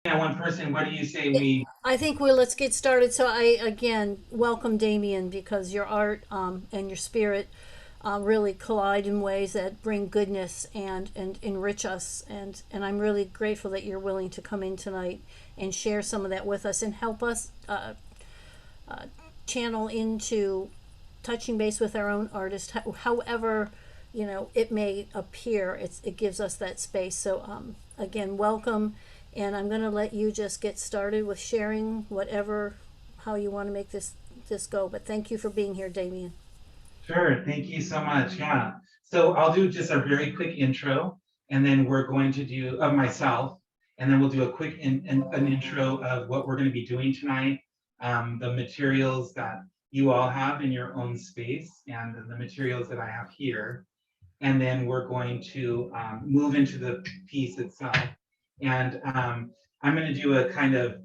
one person. What do you say we? I think let's get started. So I again welcome Damien because your art and your spirit really collide in ways that bring goodness and enrich us. And I'm really grateful that you're willing to come in tonight and share some of that with us and help us channel into touching base with our own artist, however it may appear. It gives us that space. So again, welcome, and I'm going to let you just get started with sharing whatever how you want to make this go. But thank you for being here, Damien. Sure. Thank you so much. Yeah. So I'll do just a very quick intro, and then we're going to do of myself, and then we'll do a quick an intro of what we're going to be doing tonight, the materials that you all have in your own space, and the materials that I have here, and then we're going to move into the piece itself. And I'm going to do a kind of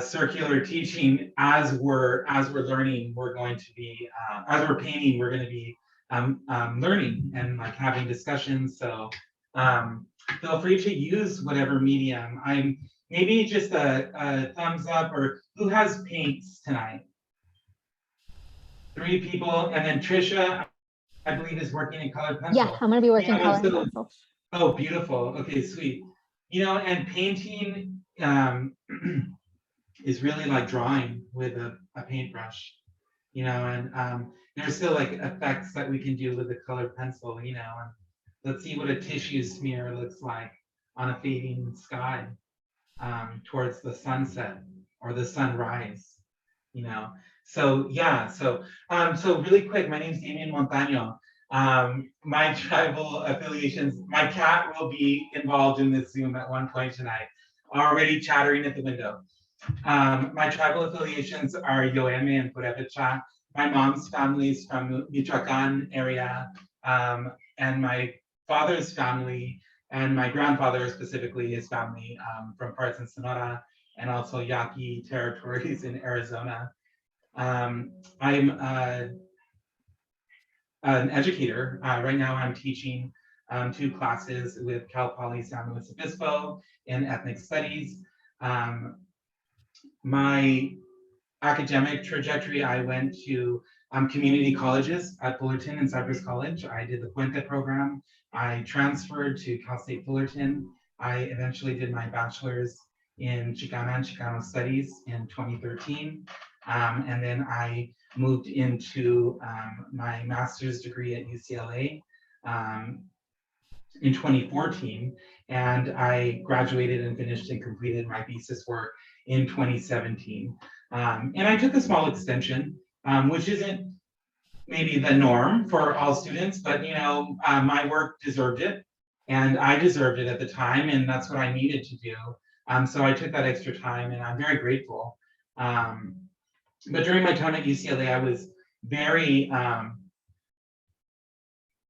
circular teaching as we're learning. We're going to be as we're painting. We're going to be learning and like having discussions. So um, feel free to use whatever medium. I'm maybe just a thumbs up or who has paints tonight. Three people, and then Trisha, I believe, is working in colored Yeah, pencil. I'm gonna be You working know, color and so pencil. oh, beautiful. Okay, sweet. And painting is really like drawing with a paintbrush, and there's still like effects that we can do with a colored pencil, and let's see what a tissue smear looks like on a fading sky towards the sunset or the sunrise, you know. So yeah, so really quick, my name's Damien Mountain. My tribal affiliations, my cat will be involved in this Zoom at one point tonight, already chattering at the window. My tribal affiliations are Yoeme and Purepecha. My mom's family is from Michoacan area, and my father's family and my grandfather specifically, his family from parts in Sonora and also Yaqui territories in Arizona. I'm an educator. Right now I'm teaching two classes with Cal Poly San Luis Obispo in ethnic studies. Um, my academic trajectory, I went to community colleges at Fullerton and Cypress College. I did the Puente program. I transferred to Cal State Fullerton. I eventually did my bachelor's in Chicana and Chicano studies in 2013. And then I moved into my master's degree at UCLA in 2014, and I graduated and finished and completed my thesis work in 2017. And I took a small extension, which isn't maybe the norm for all students, but my work deserved it, and I deserved it at the time, and that's what I needed to do. So I took that extra time, and I'm very grateful. But during my time at UCLA, I was very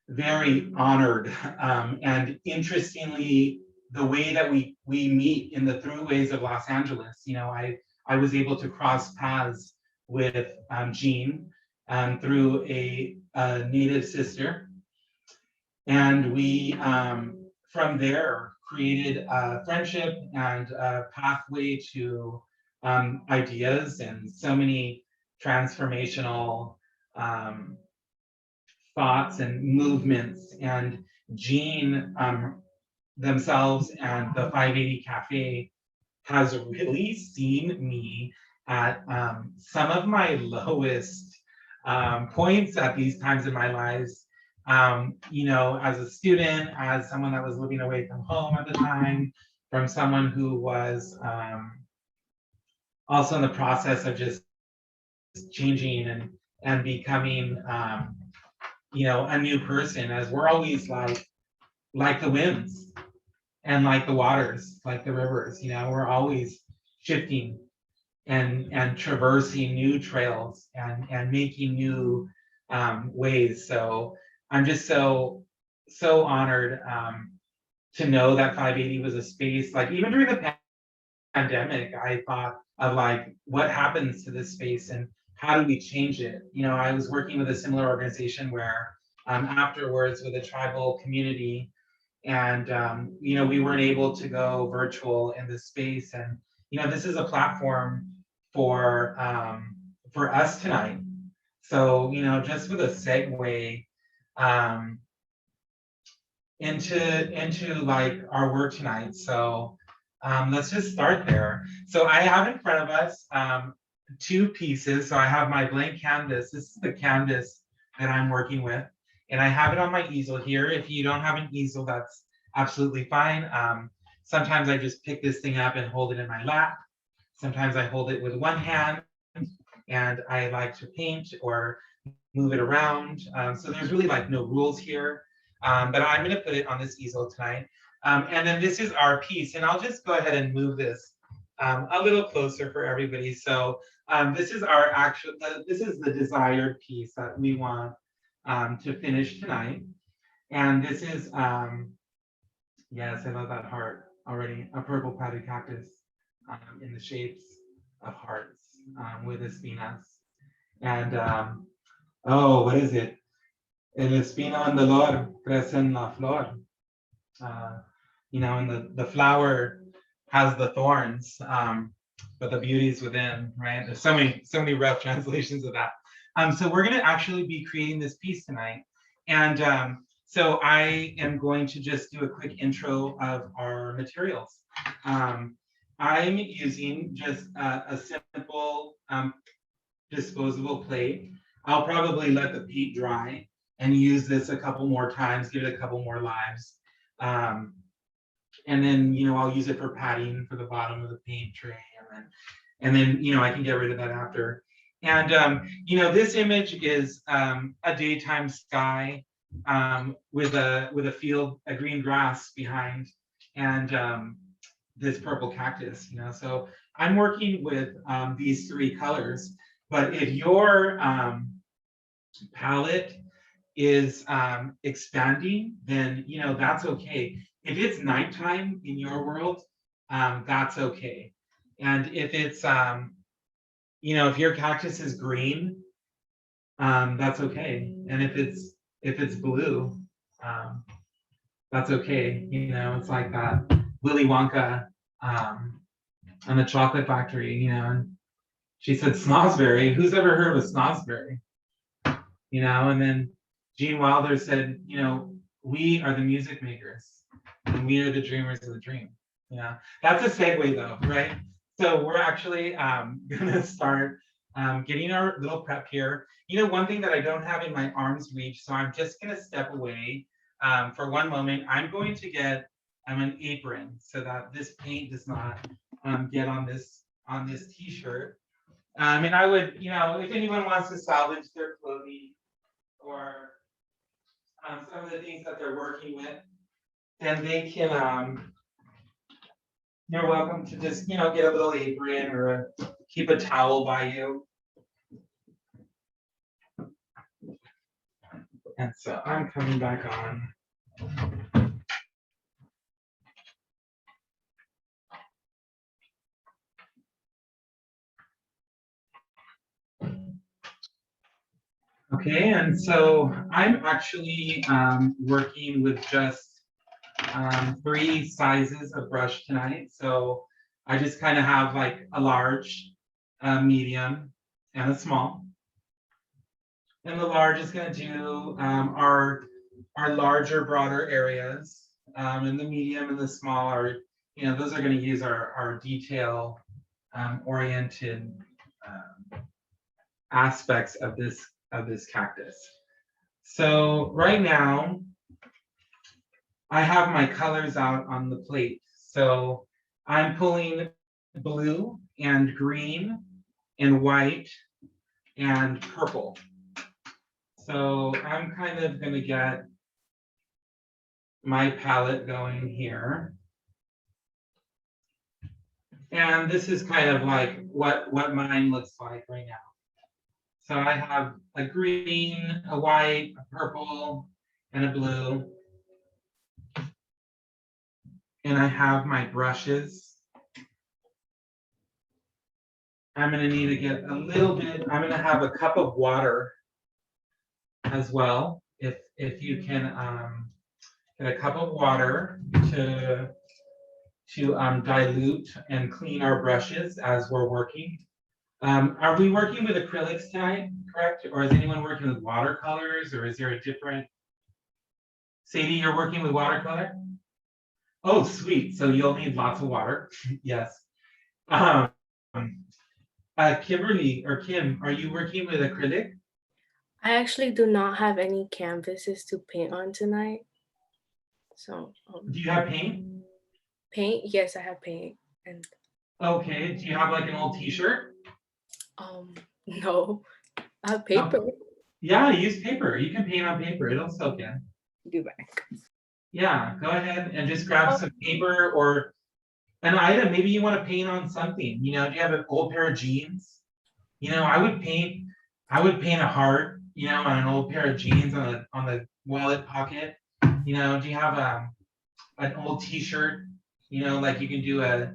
very honored. And interestingly, the way that we meet in the throughways of Los Angeles, I was able to cross paths with Jean through a native sister, and we from there created a friendship and a pathway to ideas and so many transformational um, thoughts and movements. And Jean themselves and the 580 Cafe has really seen me at some of my lowest points at these times in my lives. As a student, as someone that was living away from home at the time, from someone who was also in the process of just changing and becoming a new person, as we're always like the winds and like the waters, like the rivers, we're always shifting and traversing new trails and making new ways. So I'm just so honored to know that 580 was a space. Like even during the pandemic, I thought of like what happens to this space and how do we change it. I was working with a similar organization where afterwards with a tribal community, And we weren't able to go virtual in this space. And this is a platform for us tonight. So just with a segue into like our work tonight. So let's just start there. So I have in front of us two pieces. So I have my blank canvas. This is the canvas that I'm working with, and I have it on my easel here. If you don't have an easel, that's absolutely fine. Sometimes I just pick this thing up and hold it in my lap. Sometimes I hold it with one hand, and I like to paint or move it around. So there's really like no rules here, but I'm going to put it on this easel tonight. And then this is our piece, and I'll just go ahead and move this a little closer for everybody. So this is our actual, this is the desired piece that we want to finish tonight. And this is, yes, I love that heart already, a purple padded cactus in the shapes of hearts with espinas. And oh, what is it? El espino en dolor crece en la flor. And the flower has the thorns, but the beauty is within, right? There's so many rough translations of that. So we're going to actually be creating this piece tonight. And so I am going to just do a quick intro of our materials. I'm using just a simple disposable plate. I'll probably let the paint dry and use this a couple more times, give it a couple more lives. And then, I'll use it for padding for the bottom of the paint tray. And then I can get rid of that after. And, this image is a daytime sky with a field, a green grass behind, and this purple cactus, So I'm working with these three colors, but if your palette is expanding, then that's okay. If it's nighttime in your world, that's okay. And if it's if your cactus is green, that's okay. And if it's blue, that's okay. It's like that Willy Wonka and the Chocolate Factory, and she said snozzberry. Who's ever heard of a snozzberry? And then Gene Wilder said, we are the music makers and we are the dreamers of the dream. That's a segue though, right? So we're actually gonna start getting our little prep here. One thing that I don't have in my arm's reach, so I'm just gonna step away for one moment. I'm going to get an apron so that this paint does not get on this t-shirt. And I would, if anyone wants to salvage their clothing or some of the things that they're working with, then they can, you're welcome to just, get a little apron or keep a towel by you. And so I'm coming back on. Okay, and so I'm actually working with just 3 sizes of brush tonight. So I just kind of have like a large, a medium, and a small. And the large is going to do our larger, broader areas, and the medium and the small are, those are going to use our detail oriented aspects of this cactus. So right now, I have my colors out on the plate. So I'm pulling blue and green and white and purple. So I'm kind of going to get my palette going here. And this is kind of like what mine looks like right now. So I have a green, a white, a purple, and a blue. And I have my brushes. I'm going to need to get a little bit, I'm going to have a cup of water as well. If you can get a cup of water to dilute and clean our brushes as we're working. Are we working with acrylics tonight, correct? Or is anyone working with watercolors, or is there a different? Sadie, you're working with watercolor? Oh, sweet. So you'll need lots of water. Yes. Um, Kimberly or Kim, are you working with acrylic? I actually do not have any canvases to paint on tonight. So Do you have paint? paint, yes, I have paint. And Okay. Do you have like an old t-shirt? no, I have paper. Yeah, use paper. You can paint on paper. It'll soak in. Do back. Yeah, go ahead and just grab some paper or an item. Maybe you want to paint on something. You know, do you have an old pair of jeans? You know, I would paint a heart, you know, on an old pair of jeans on the wallet pocket. You know, do you have an old t-shirt? You know, like you can do a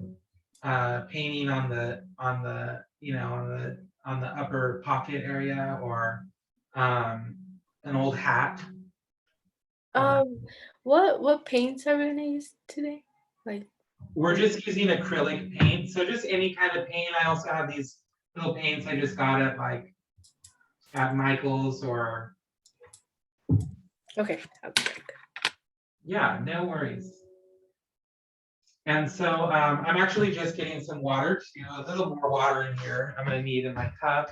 painting on the you know on the upper pocket area, or an old hat. What paints are we gonna use today? Like, We're just using acrylic paint, so just any kind of paint. I also have these little paints I just got at Michael's or. okay, I'll be back. Yeah, no worries. And so I'm actually just getting some water, a little more water in here. I'm gonna need in my cup.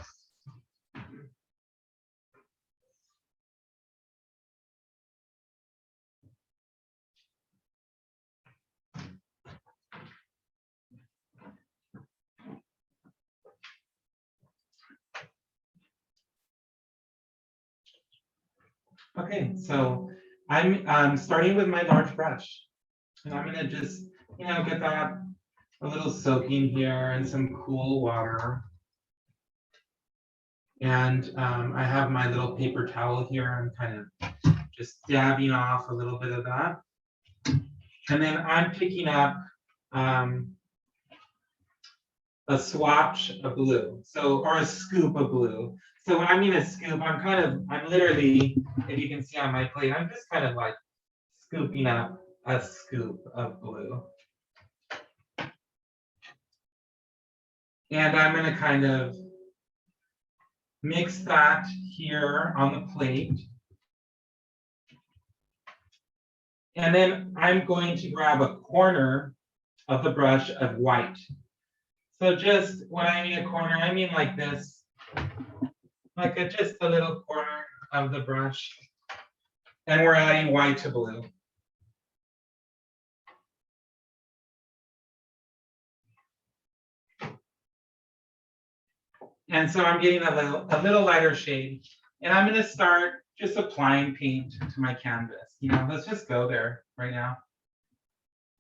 Okay, so I'm starting with my large brush, and I'm gonna just, get that a little soaking here in some cool water. And I have my little paper towel here. I'm kind of just dabbing off a little bit of that. And then I'm picking up a swatch of blue, or a scoop of blue. So when I mean a scoop, I'm literally, if you can see on my plate, I'm just kind of like scooping up a scoop of blue. And I'm gonna kind of mix that here on the plate. And then I'm going to grab a corner of the brush of white. So just when I mean a corner, I mean like this, like just a little corner of the brush. And we're adding white to blue. And so I'm getting a little lighter shade. And I'm gonna start just applying paint to my canvas. Let's just go there right now.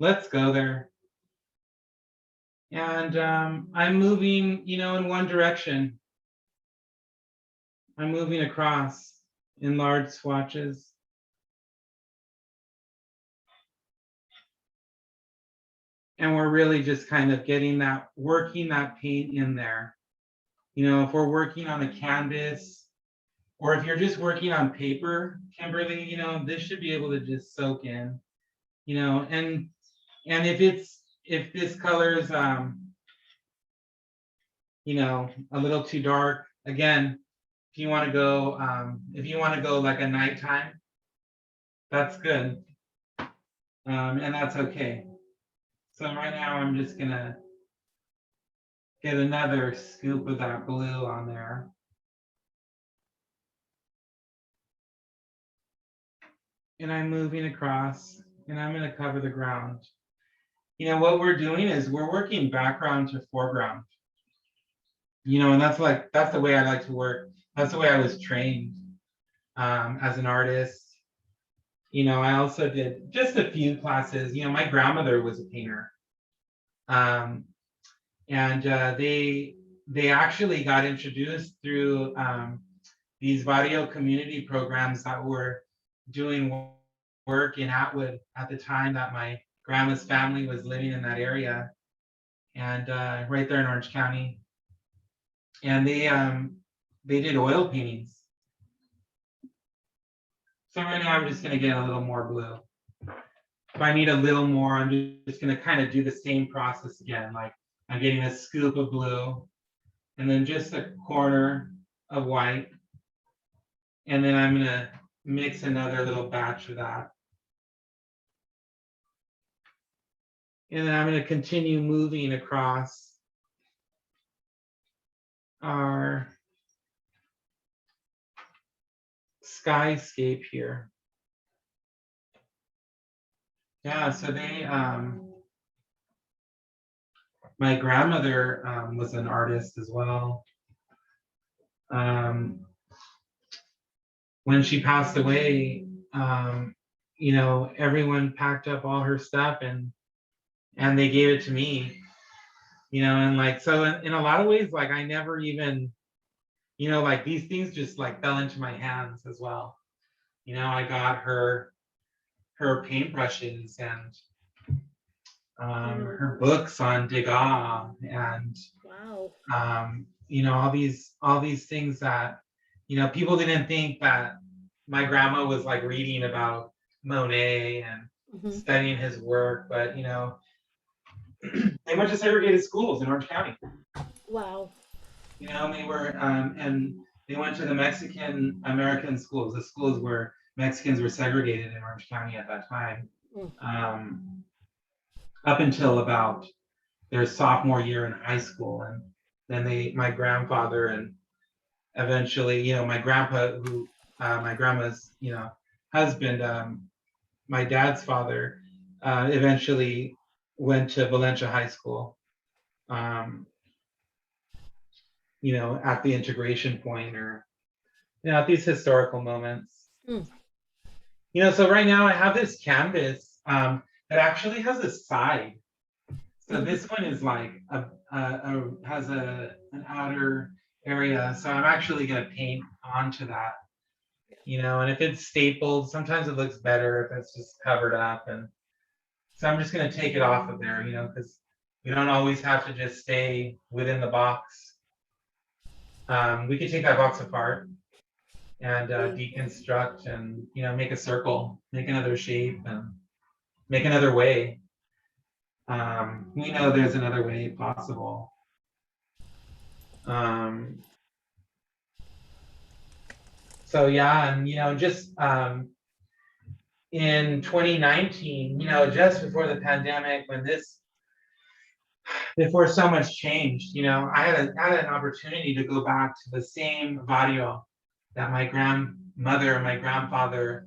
Let's go there. And I'm moving, in one direction. I'm moving across in large swatches. And we're really just kind of working that paint in there. If we're working on a canvas, or if you're just working on paper, Kimberly, this should be able to just soak in, and if this color is, a little too dark, again, if you want to go like a nighttime, that's good. And that's okay. So right now I'm just gonna get another scoop of that blue on there. And I'm moving across, and I'm gonna cover the ground. What we're doing is we're working background to foreground. And that's the way I like to work. That's the way I was trained as an artist. I also did just a few classes. My grandmother was a painter. And they actually got introduced through these Barrio community programs that were doing work in Atwood at the time that my grandma's family was living in that area, and right there in Orange County. And they did oil paintings. So right now I'm just gonna get a little more blue. if I need a little more, I'm just gonna kind of do the same process again. Like I'm getting a scoop of blue and then just a corner of white. And then I'm gonna mix another little batch of that. And then I'm gonna continue moving across our skyscape here. Yeah, so they, my grandmother was an artist as well. When she passed away, you know, everyone packed up all her stuff and they gave it to me, you know, and like, so in a lot of ways, like I never even, you know, like these things just like fell into my hands as well. You know, I got her paintbrushes and her books on Degas and Wow. you know, all these things that, you know, people didn't think that my grandma was like reading about Monet and Mhm. studying his work, but you know, they went to segregated schools in Orange County. Wow. You know, they were and they went to the Mexican American schools, the schools where Mexicans were segregated in Orange County at that time, Mm. up until about their sophomore year in high school, and then my grandfather, and eventually, you know, my grandpa, who my grandma's, you know, husband, my dad's father, eventually went to Valencia High School. You know, at the integration point, or you know, at these historical moments. Mm. You know, so right now I have this canvas that actually has a side. So this one is like has an outer area. So I'm actually going to paint onto that. You know, and if it's stapled, sometimes it looks better if it's just covered up. And so I'm just going to take it off of there. You know, because we don't always have to just stay within the box. We could take that box apart and deconstruct and, you know, make a circle, make another shape, and make another way. We know there's another way possible. So yeah, and you know, just in 2019, you know, just before the pandemic, before so much changed, you know, I had an opportunity to go back to the same barrio that my grandmother and my grandfather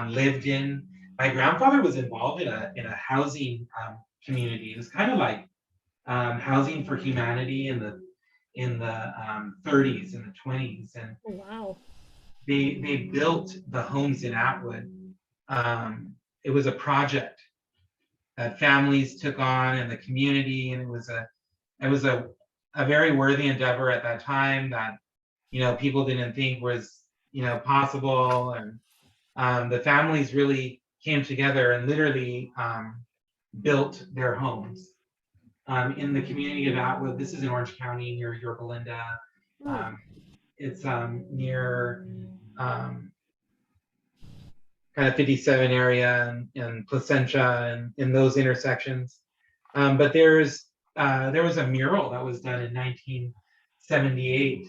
lived in. My grandfather was involved in a housing community. It was kind of like housing for humanity in the 30s and the 20s, and Wow. they built the homes in Atwood. It was a project that families took on in the community, and it was a very worthy endeavor at that time that, you know, people didn't think was, you know, possible, and the families really came together and literally built their homes in the community of Atwood. This is in Orange County near Yorba Linda. Mm. It's near kind of 57 area and Placentia and in those intersections. But there was a mural that was done in 1978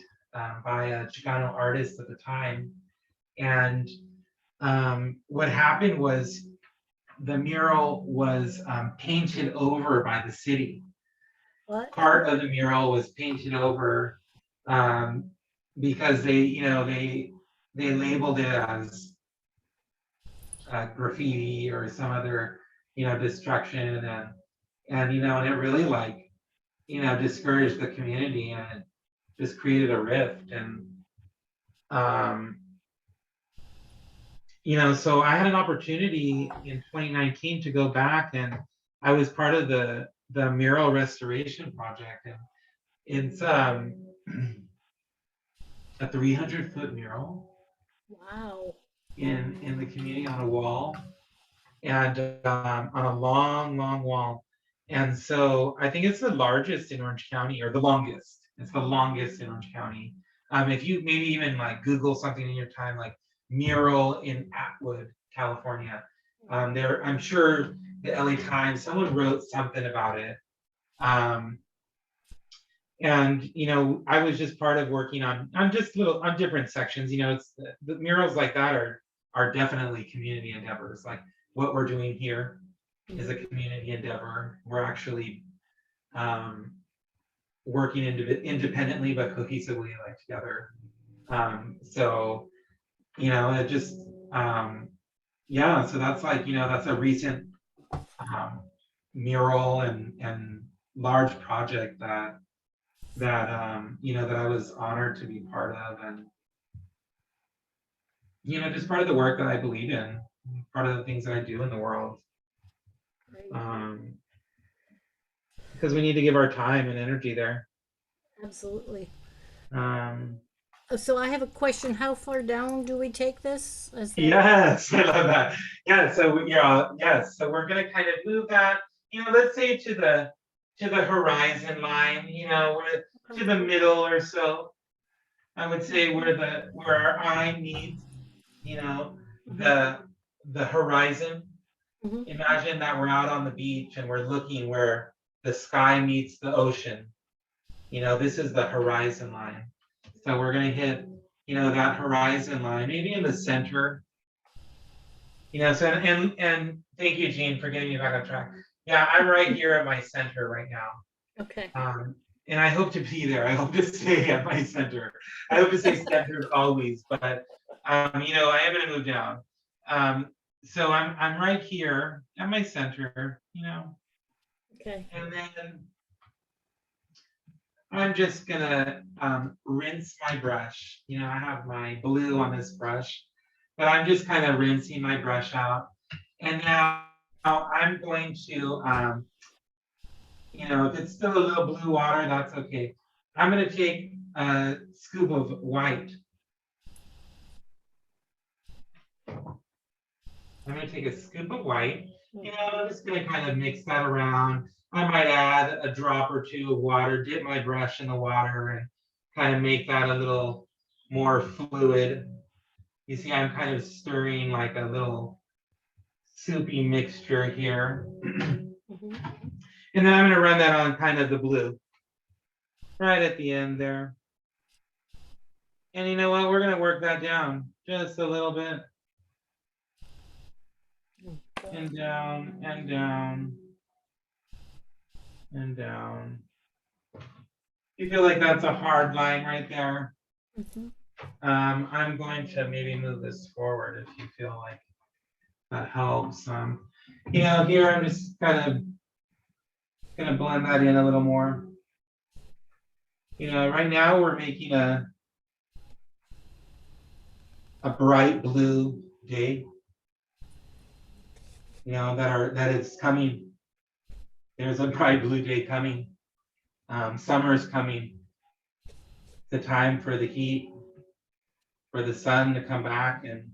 by a Chicano artist at the time. And what happened was the mural was painted over by the city. What? Part of the mural was painted over because they labeled it as graffiti or some other, you know, destruction, and you know, and it really, like, you know, discouraged the community, and it just created a rift. And you know, so I had an opportunity in 2019 to go back, and I was part of the mural restoration project, and it's a 300-foot mural Wow. in the community on a wall, and on a long wall. And so I think it's the largest in Orange County, or the longest. It's the longest in Orange County. If you maybe even like Google something in your time, like mural in Atwood, California, I'm sure the LA Times, someone wrote something about it. And I was just part of working on just on different sections. It's the murals like that are definitely community endeavors. Like what we're doing here is a community endeavor. We're actually working independently but cohesively, like together. So it just yeah. So that's like that's a recent mural and large project that that I was honored to be part of, and just part of the work that I believe in, part of the things that I do in the world. Because we need to give our time and energy there. Absolutely. Um, So I have a question. How far down do we take this? yes, I love that. Yeah, so yes, so we're gonna kind of move that, let's say to the horizon line, to the middle or so. I would say where our eye meets, the horizon. Mhm. Imagine that we're out on the beach and we're looking where the sky meets the ocean. This is the horizon line. So we're gonna hit, that horizon line, maybe in the center. So and thank you, Jean, for getting me back on track. Yeah, I'm right here at my center right now. Okay. And I hope to be there. I hope to stay at my center. I hope to stay centered always, but I am gonna move down. So I'm right here at my center, Okay. and then I'm just gonna rinse my brush. I have my blue on this brush, but I'm just kind of rinsing my brush out. And now I'm going to, if it's still a little blue water, that's okay. I'm gonna take a scoop of white. I'm gonna take a scoop of white. I'm just gonna kind of mix that around. I might add a drop or two of water, dip my brush in the water and kind of make that a little more fluid. You see, I'm kind of stirring like a little soupy mixture here. And then I'm gonna run that on kind of the blue, right at the end there. And you know what, we're gonna work that down just a little bit. And down, and down, and down. You feel like that's a hard line right there. I'm going to maybe move this forward if you feel like that helps. Here I'm just kind of gonna blend that in a little more. Right now we're making a bright blue day. That is coming. There's a bright blue day coming. Summer's coming. It's the time for the heat, for the sun to come back and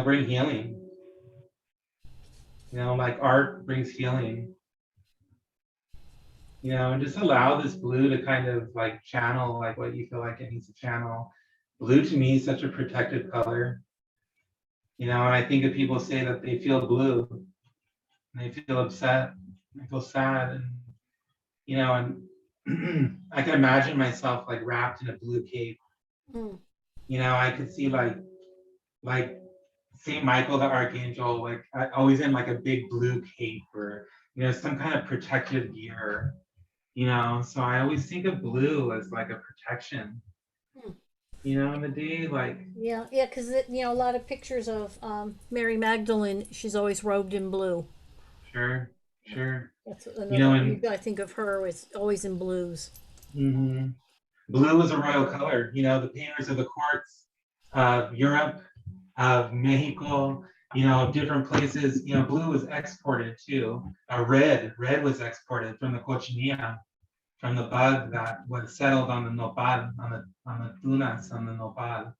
bring healing. Like art brings healing. And just allow this blue to kind of like channel like what you feel like it needs to channel. Blue to me is such a protective color. And I think if people say that they feel blue and they feel upset, they feel sad, and and I can imagine myself like wrapped in a blue cape. I could see like Saint Michael the Archangel, like always in like a big blue cape or some kind of protective gear. So I always think of blue as like a protection. In the day, like Yeah, because a lot of pictures of Mary Magdalene, she's always robed in blue. sure. That's another. And I think of her with always in blues. Blue is a royal color. The painters of the courts of Europe, of Mexico, of different places. Blue was exported too. Red was exported from the cochinilla, from the bug that was settled on the nopal, on the tunas, on the nopal.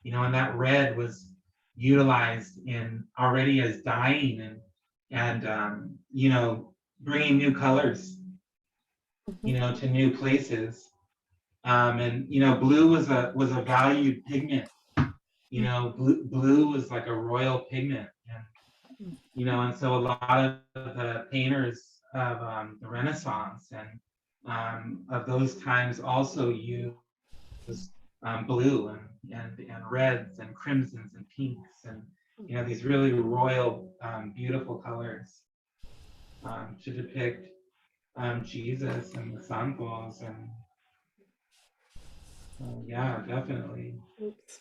And that red was utilized in already as dyeing and bringing new colors, to new places. And blue was a valued pigment. Blue was like a royal pigment, you know, and so a lot of the painters of the Renaissance and of those times also use blue and reds and crimsons and pinks and, you know, these really royal, beautiful colors to depict Jesus and the Santos and yeah, definitely. Oops.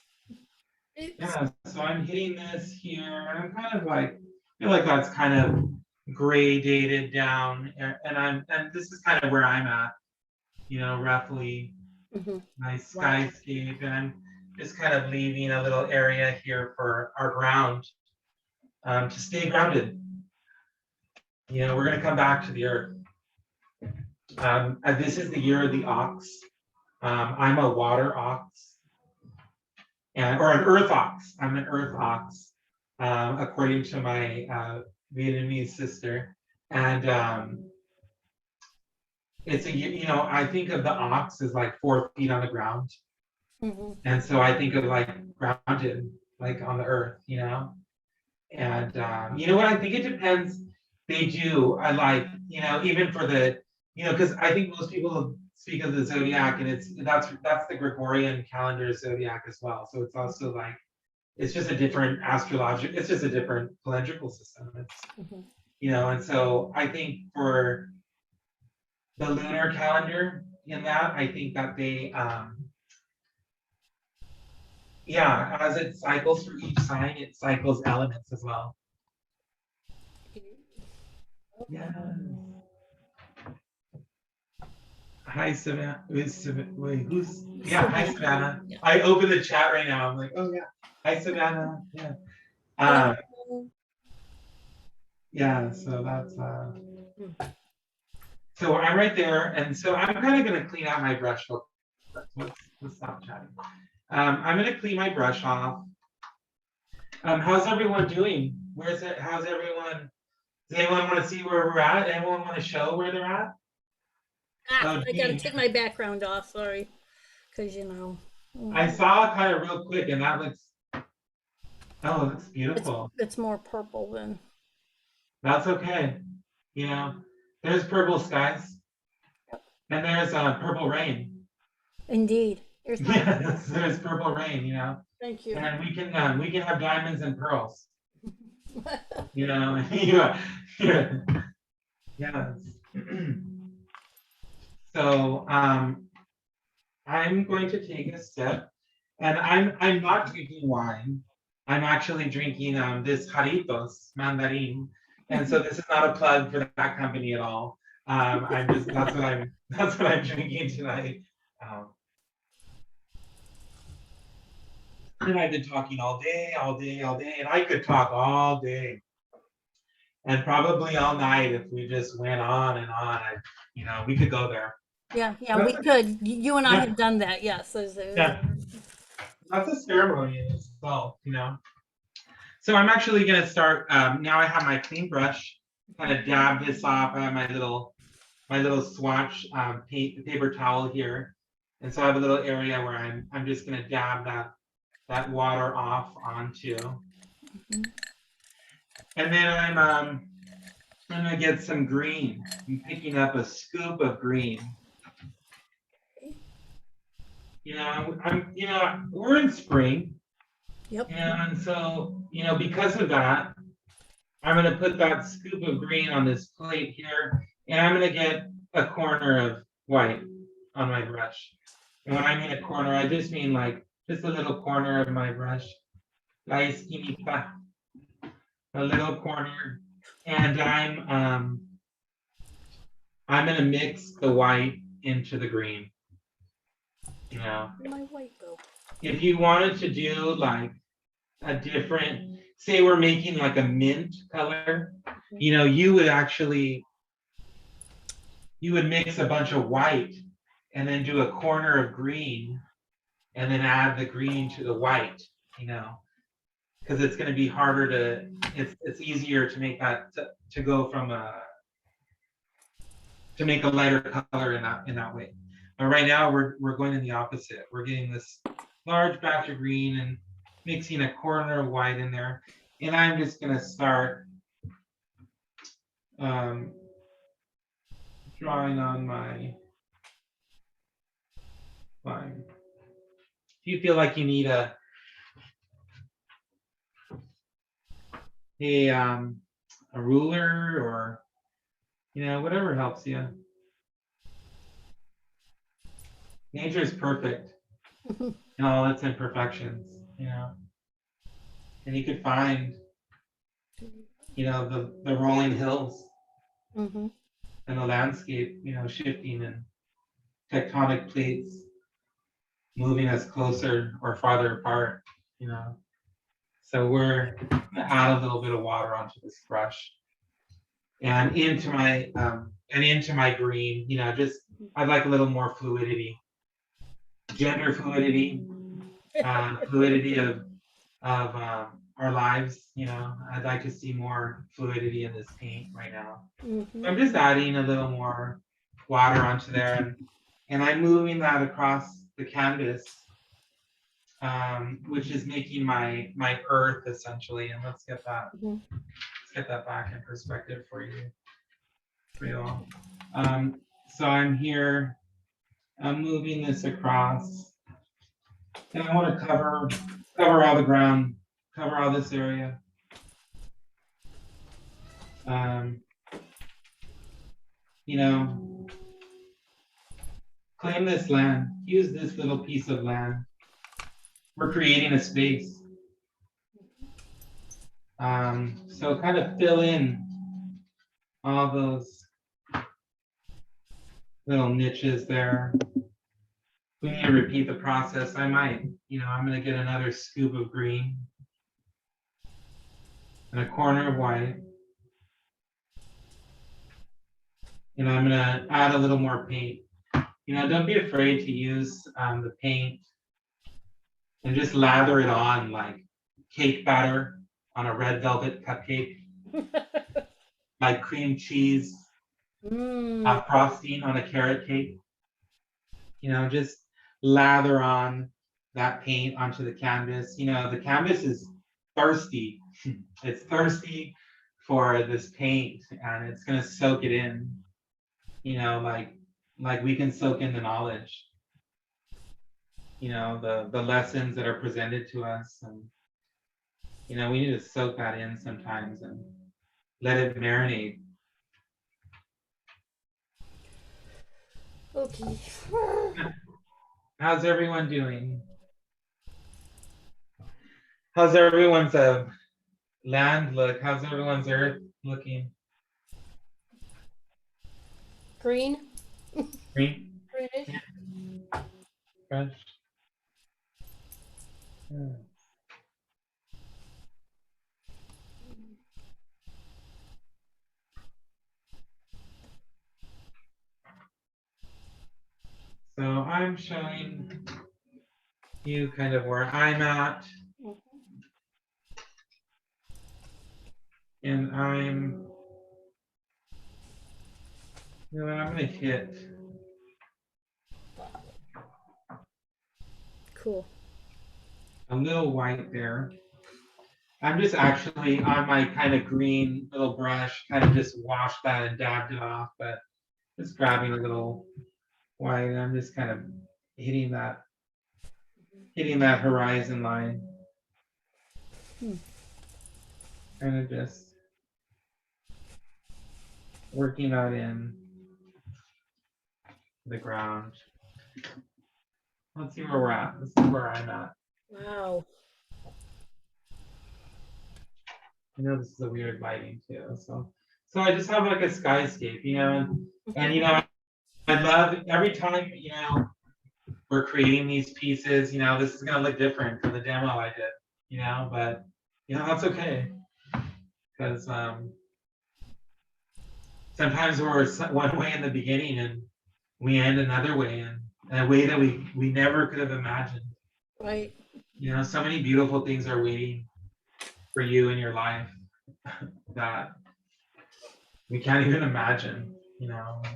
Yeah, so I'm hitting this here, and I'm kind of like, I feel like that's kind of gradated down, and this is kind of where I'm at, you know, roughly Mhm. nice Wow. skyscape, and I'm just kind of leaving a little area here for our ground to stay grounded. You know, we're gonna come back to the earth. This is the year of the ox. I'm a water ox, or an earth ox. I'm an earth ox, according to my Vietnamese sister. And it's a, you know, I think of the ox as like 4 feet on the ground. Mhm. And so I think of like grounded, like on the earth, you know? And you know what? I think it depends. They do. I like, you know, even for the, you know, because I think most people speak of the zodiac, and that's the Gregorian calendar zodiac as well. So it's also like it's just a different astrological. It's just a different calendrical system. It's, Mhm. you know, and so I think for the lunar calendar in that, I think that they yeah, as it cycles for each sign, it cycles elements as well. Yeah. Hi, Savannah. Wait, who's? Yeah, hi, Savannah. Yeah. I open the chat right now. I'm like, oh yeah, hi, Savannah. Yeah. Uh, yeah. So that's. So I'm right there, and so I'm kind of gonna clean out my brush. Let's stop chatting. I'm gonna clean my brush off. How's everyone doing? Where's it? How's everyone? Does anyone want to see where we're at? Anyone want to show where they're at? Oh, I gotta geez. take my background off, sorry. Cause you know. I saw it kind of real quick, and that looks. Oh, it looks It's beautiful. it's more purple than. That's okay. You know, there's purple skies and there's purple rain. Indeed. Here's my. Yes, there's purple rain. You know, Thank you. and we can have diamonds and pearls. You know, yeah, yeah, yes. So I'm going to take a sip, and I'm not drinking wine. I'm actually drinking this Jaritos Mandarin, and so this is not a plug for that company at all. I'm just that's what I'm drinking tonight. Um, and I've been talking all day, all day, all day, and I could talk all day and probably all night if we just went on and on. You know, we could go there. Yeah, we could. You and I Yeah, have done that. Yes. yeah, that's a ceremony in itself, you know. So I'm actually going to start, now I have my clean brush, kind of dab this off. I have my little swatch paper towel here. And so I have a little area where I'm just going to dab that water off onto. And then I'm going to get some green. I'm picking up a scoop of green. You know, we're in spring. Yep. And so, you know, because of that, I'm going to put that scoop of green on this plate here, and I'm going to get a corner of white on my brush. And when I mean a corner, I just mean like just a little corner of my brush, la esquinita, a little corner. And I'm going to mix the white into the green. You know, My white go. if you wanted to do like a different, say we're making like a mint color, you know, you would mix a bunch of white and then do a corner of green and then add the green to the white, you know, because it's going to be harder to, it's easier to make that, to go from to make a lighter color in that way. But right now we're going in the opposite. We're getting this large batch of green and mixing a corner of white in there. And I'm just going to start um, drawing on my line. If you feel like you need a ruler, or whatever helps you. Nature is perfect in all its imperfections, and you could find the rolling hills Mm-hmm. and the landscape shifting, and tectonic plates moving us closer or farther apart. So we're gonna add a little bit of water onto this brush and into my green. Just I'd like a little more fluidity, gender fluidity, fluidity of our lives. I'd like to see more fluidity in this paint right now. Mm-hmm. So I'm just adding a little more water onto there, and I'm moving that across the canvas, which is making my earth essentially. And let's get that back in perspective for you all. So I'm here. I'm moving this across, and I want to cover all the ground, cover all this area. Claim this land. Use this little piece of land. We're creating a space. So kind of fill in all those little niches there. We need to repeat the process. I might, I'm going to get another scoop of green and a corner of white. And I'm going to add a little more paint. Don't be afraid to use the paint and just lather it on like cake batter on a red velvet cupcake, like cream cheese frosting on a carrot cake. Just lather on that paint onto the canvas. The canvas is thirsty. It's thirsty for this paint, and it's going to soak it in, like we can soak in the knowledge, the lessons that are presented to us. And, we need to soak that in sometimes and let it marinate. Okay. How's everyone doing? How's everyone's land look? How's everyone's earth looking? Green. Green? Greenish. Yeah. Fresh? Yeah. So I'm showing you kind of where I'm at. And I'm going to hit. Cool. A little white there. I'm just actually on my kind of green little brush, kind of just washed that and dabbed it off, but just grabbing a little white, and I'm just kind of hitting that horizon line. Kind of just working that in the ground. Let's see where we're at. This is where I'm at. Wow. I know this is a weird lighting too. So I just have like a skyscape, and I love every time, we're creating these pieces, this is gonna look different from the demo I did, but that's okay. Because sometimes we're one way in the beginning and we end another way, and in a way that we never could have imagined. Right. So many beautiful things are waiting for you in your life that we can't even imagine,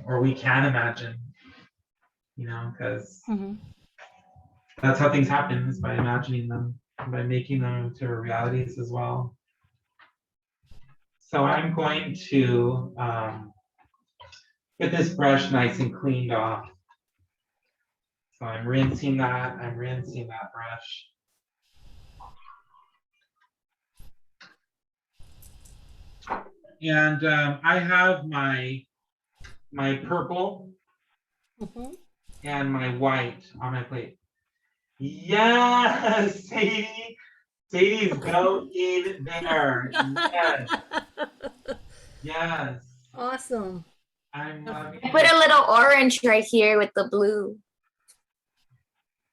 or we can imagine, because that's how things happen, is by imagining them, by making them into realities as well. So I'm going to get this brush nice and cleaned off. So I'm rinsing that brush. And I have my purple Mhm. and my white on my plate. Yes, Sadie. Sadie's go in there. Yes, yes. Awesome. I'm loving I put it. a little orange right here with the blue.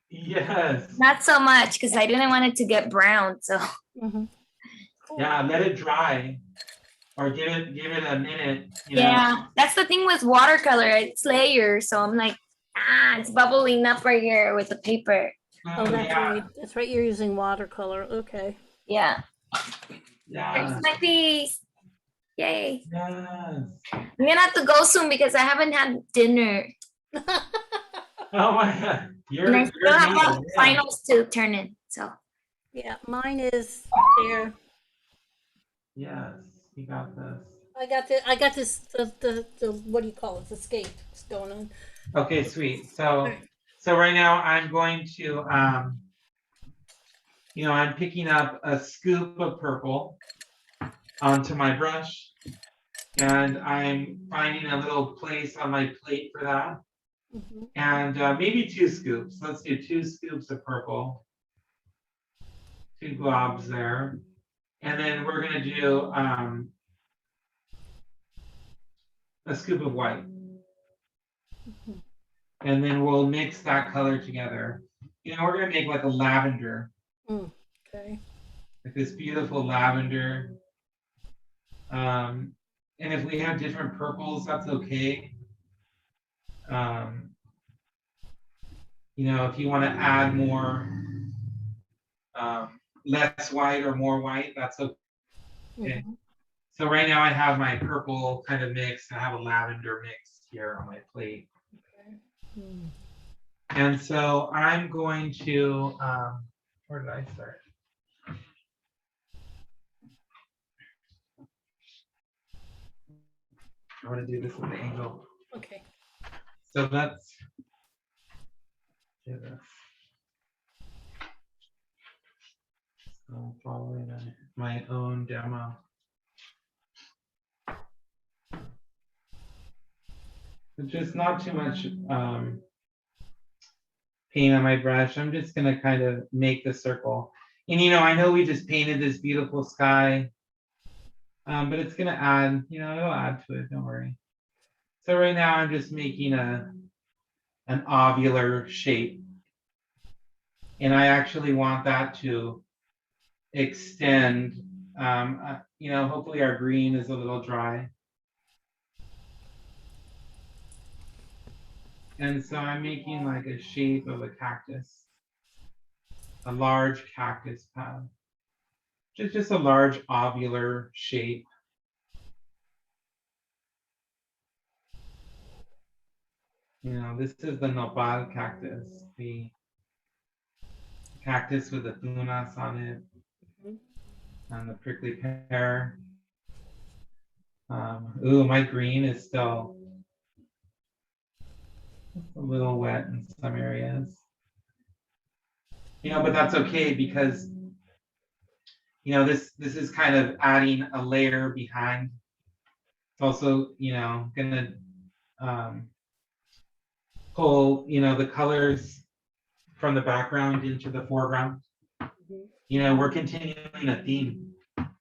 Yes. Not so much because I didn't want it to get brown. So Mhm. Yeah, let it dry. Or give it a minute, you know. yeah, that's the thing with watercolor. It's layers. So I'm like, it's bubbling up right here with the paper. Oh, that's yeah, right. That's right. You're using watercolor. Okay. Yeah. yeah. There's my piece. Yay. Yes. I'm gonna have to go soon because I haven't had dinner. Oh my God. And I still have amazing, yeah. finals to turn in. So Yeah, mine is there. Yes, you got this. I got this, the what do you call it? The skate is going on. Okay, sweet. So right now I'm going to I'm picking up a scoop of purple onto my brush, and I'm finding a little place on my plate for that. Mhm. And maybe 2 scoops. Let's do 2 scoops of purple, 2 globs there. And then we're gonna do a scoop of white. And then we'll mix that color together. We're gonna make like a lavender, Okay. like this beautiful lavender. And if we have different purples, that's okay. If you want to add more, less white or more white, that's okay. Mhm. So right now I have my purple kind of mix. I have a lavender mix here on my plate. Okay. Hmm. And so I'm going to, where did I start? I want to do this with the angle. Okay. So let's do this. So following my own demo. Just not too much paint on my brush. I'm just gonna kind of make the circle. And I know we just painted this beautiful sky, but it's gonna add, it'll add to it, don't worry. So right now I'm just making an ovular shape. And I actually want that to extend. Hopefully our green is a little dry. And so I'm making like a shape of a cactus, a large cactus pad. Just a large ovular shape. This is the nopal cactus, the cactus with the tunas on it, and the prickly pear. My green is still a little wet in some areas. But that's okay because this is kind of adding a layer behind. It's also gonna pull the colors from the background into the foreground. We're continuing a theme.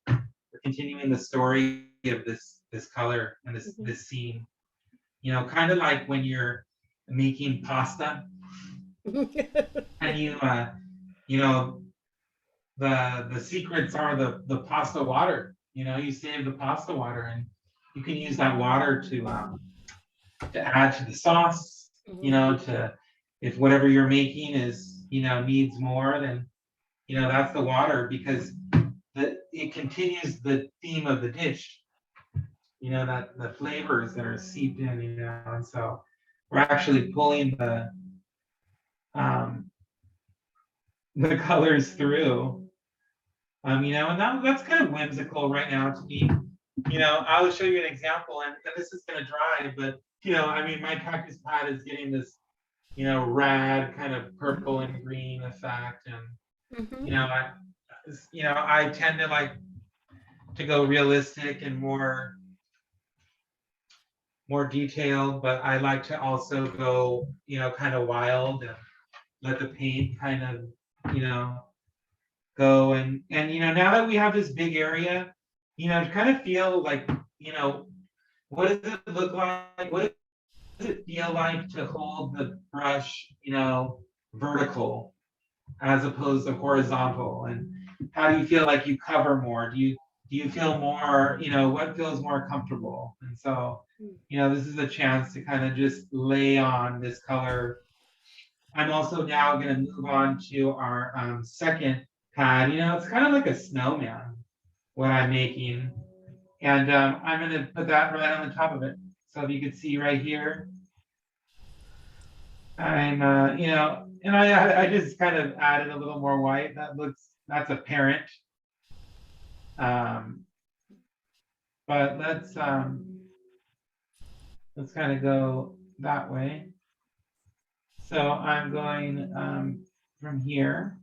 We're continuing the story of this color and this scene. Kind of like when you're making pasta and the secrets are the pasta water. You save the pasta water and you can use that water to add to the sauce. To if whatever you're making is needs more, then that's the water, because it continues the theme of the dish. That the flavors that are seeped in. And so we're actually pulling the colors through. And that's kind of whimsical right now to me. I'll show you an example, and this is gonna dry, but I mean, my cactus pad is getting this, rad kind of purple and green effect, and Mhm. I tend to like to go realistic and more detailed, but I like to also go, kind of wild and let the paint kind of, go and now that we have this big area, to kind of feel like, what does it look like? What does it feel like to hold the brush, vertical as opposed to horizontal? And how do you feel like you cover more? Do you feel more, what feels more comfortable? And so, this is a chance to kind of just lay on this color. I'm also now going to move on to our second pad. It's kind of like a snowman, what I'm making. And I'm going to put that right on the top of it. So if you can see right here, I'm, and I just kind of added a little more white. That's apparent. But let's kind of go that way. So I'm going from here.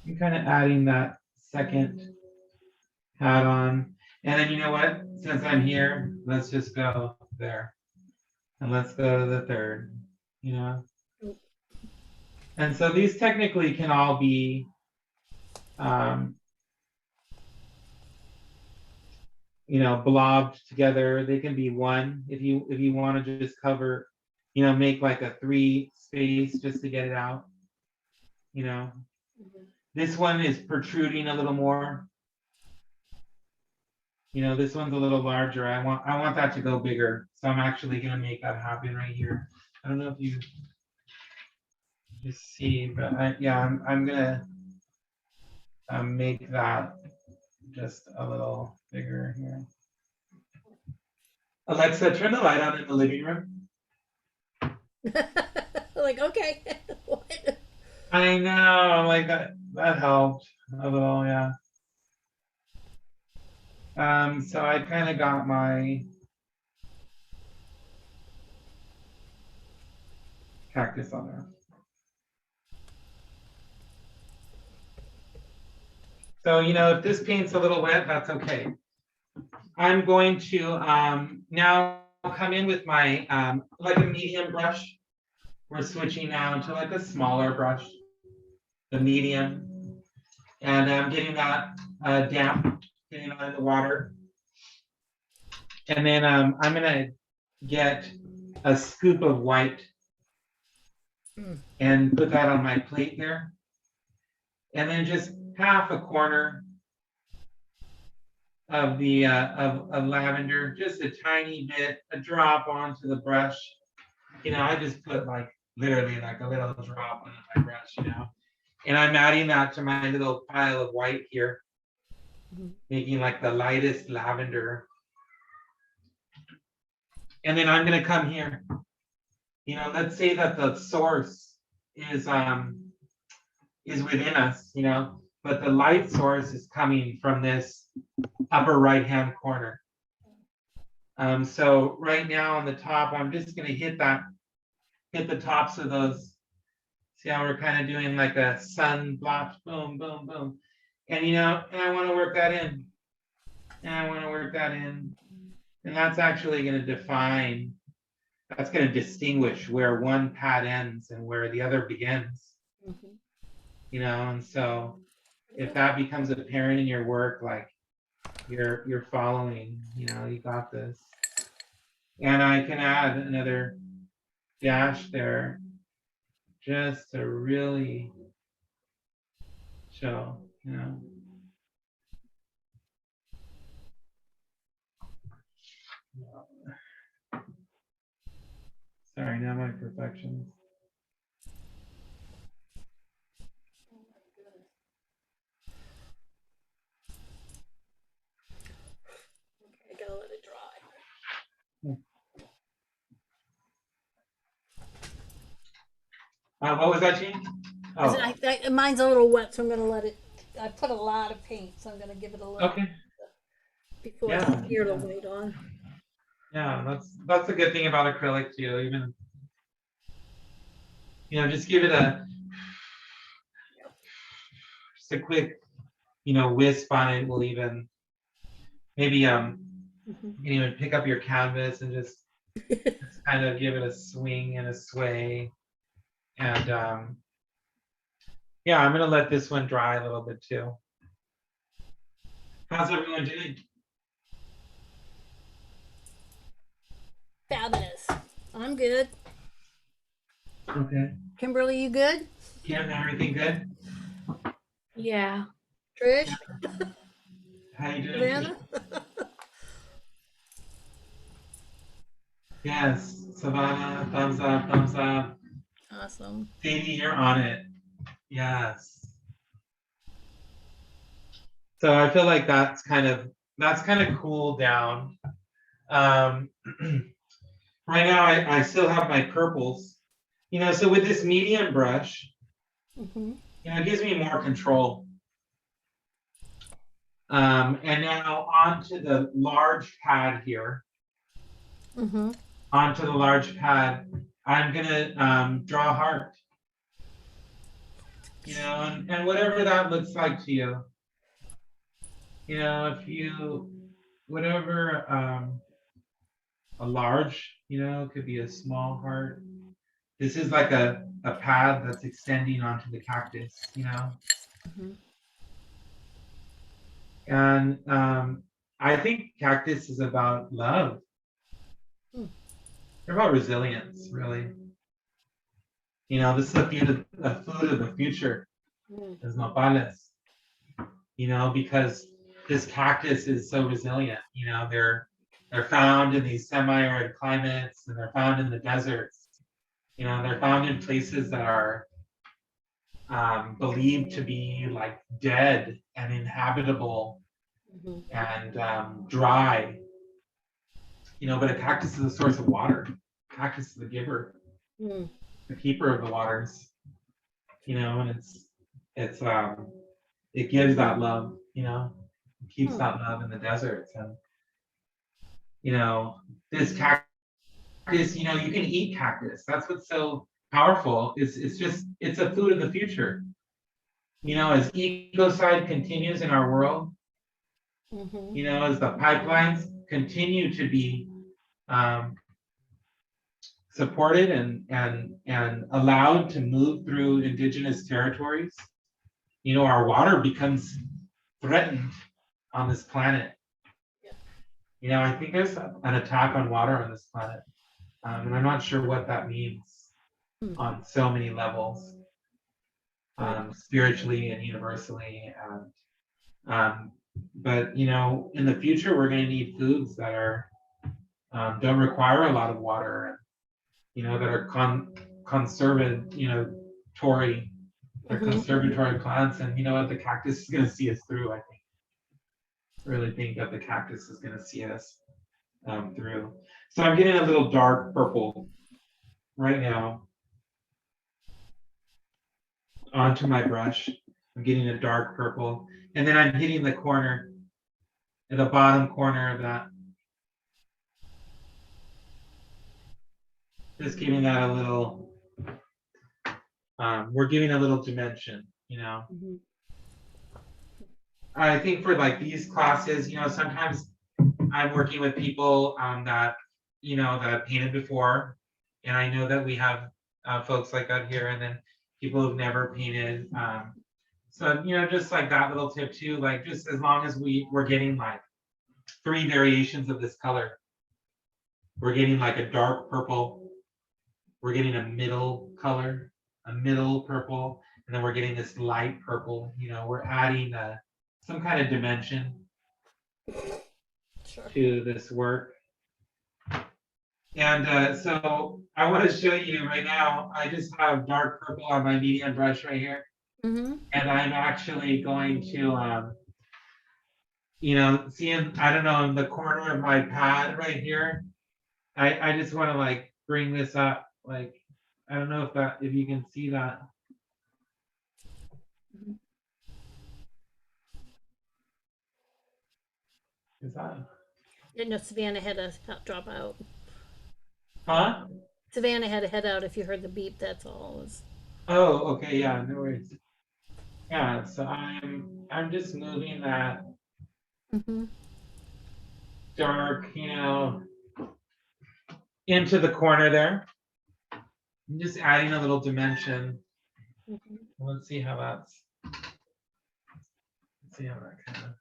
I'm kind of adding that second hat on. And then you know what? Since I'm here, let's just go there. And let's go to the third, And so these technically can all be blobbed together. They can be one if you want to just cover, make like a 3 space just to get it out. This one is protruding a little more. This one's a little larger. I want that to go bigger. So I'm actually gonna make that happen right here. I don't know if you just see, but I'm gonna make that just a little bigger here. Alexa, turn the light on in the living room. Like, okay. What? I know, like that helped a little, yeah. So I kind of got my cactus on there. So, if this paint's a little wet, that's okay. I'm going to now come in with my like a medium brush. We're switching now to like a smaller brush, the medium, and I'm getting that damp, getting out of the water. And then I'm gonna get a scoop of white and put that on my plate here. And then just half a corner of the of lavender, just a tiny bit, a drop onto the brush. I just put like literally like a little drop on my brush, and I'm adding that to my little pile of white here, making like the lightest lavender. And then I'm gonna come here. Let's say that the source is within us, but the light source is coming from this upper right hand corner. So right now on the top, I'm just gonna hit the tops of those. See how we're kind of doing like a sun blotch, boom, boom, boom. And and I want to work that in. And I want to work that in. And that's actually going to define, that's going to distinguish where one pad ends and where the other begins. And so if that becomes apparent in your work, like you're following, you got this. And I can add another dash there just to really show, Sorry, now my perfections. I gotta let it dry. What was that, Jean? Oh, Mine's a little wet, so I'm gonna let it. I put a lot of paint, so I'm gonna give it a little. okay. before Yeah, the gear to yeah. wait on. Yeah, that's a good thing about acrylic too. Even, just give it just a quick, wisp on it will even maybe Mhm. you can even pick up your canvas and just kind of give it a swing and a sway. And yeah, I'm gonna let this one dry a little bit too. How's everyone doing? Fabulous. I'm good. Okay. Kimberly, you good? Kim, everything good? Yeah. Trish? How you doing, Trish? Savannah? Yes, Savannah, thumbs up, thumbs up. Awesome. Sadie, you're on it. Yes. So I feel like that's kind of cooled down. Um, right now I still have my purples. So with this medium brush, Mm-hmm. it gives me more control. And now onto the large pad here. Mm-hmm. Onto the large pad, I'm gonna draw a heart. And whatever that looks like to you. If you, whatever, a large, could be a small heart. This is like a pad that's extending onto the cactus, Mm-hmm. And I think cactus is about love. Hmm. They're about resilience, really. This is a food of the future, Mm. as nopales. Because this cactus is so resilient. They're found in these semi-arid climates, and they're found in the deserts. They're found in places that are believed to be like dead and inhabitable Mm-hmm. and dry. But a cactus is a source of water. Cactus is the giver, Mm. the keeper of the waters. And it gives that love. It keeps that love in the deserts. And this cactus, you can eat cactus. That's what's so powerful. It's a food of the future. As ecocide continues in our world, Mm-hmm. as the pipelines continue to be supported and allowed to move through indigenous territories, our water becomes threatened on this planet. I think there's an attack on water on this planet, and I'm not sure what that means on so many levels, spiritually and universally. But in the future, we're going to need foods that are don't require a lot of water, that are conservatory, they're Mm-hmm. conservatory plants, and what, the cactus is going to see us through. I really think that the cactus is going to see us through. So I'm getting a little dark purple right now onto my brush. I'm getting a dark purple, and then I'm hitting the corner, at the bottom corner of that. Just giving that a little, we're giving a little dimension, Mm-hmm. I think for like these classes, sometimes I'm working with people that, that have painted before. And I know that we have folks like that here, and then people who've never painted. So, just like that little tip too, like just as long as we're getting like 3 variations of this color. We're getting like a dark purple, we're getting a middle color, a middle purple, and then we're getting this light purple. We're adding some kind of dimension Sure. to this work. And so I want to show you right now, I just have dark purple on my medium brush right here. Mm-hmm. And I'm actually going to, seeing, I don't know, in the corner of my pad right here, I just want to like bring this up. Like, I don't know if you can see that. Is that? No, Savannah had to drop out. Huh? Savannah had to head out. If you heard the beep, that's all. It was. Oh, okay, yeah, no worries. Yeah, so I'm just moving that dark, into the corner there. I'm just adding a little dimension. Let's see how that kind of.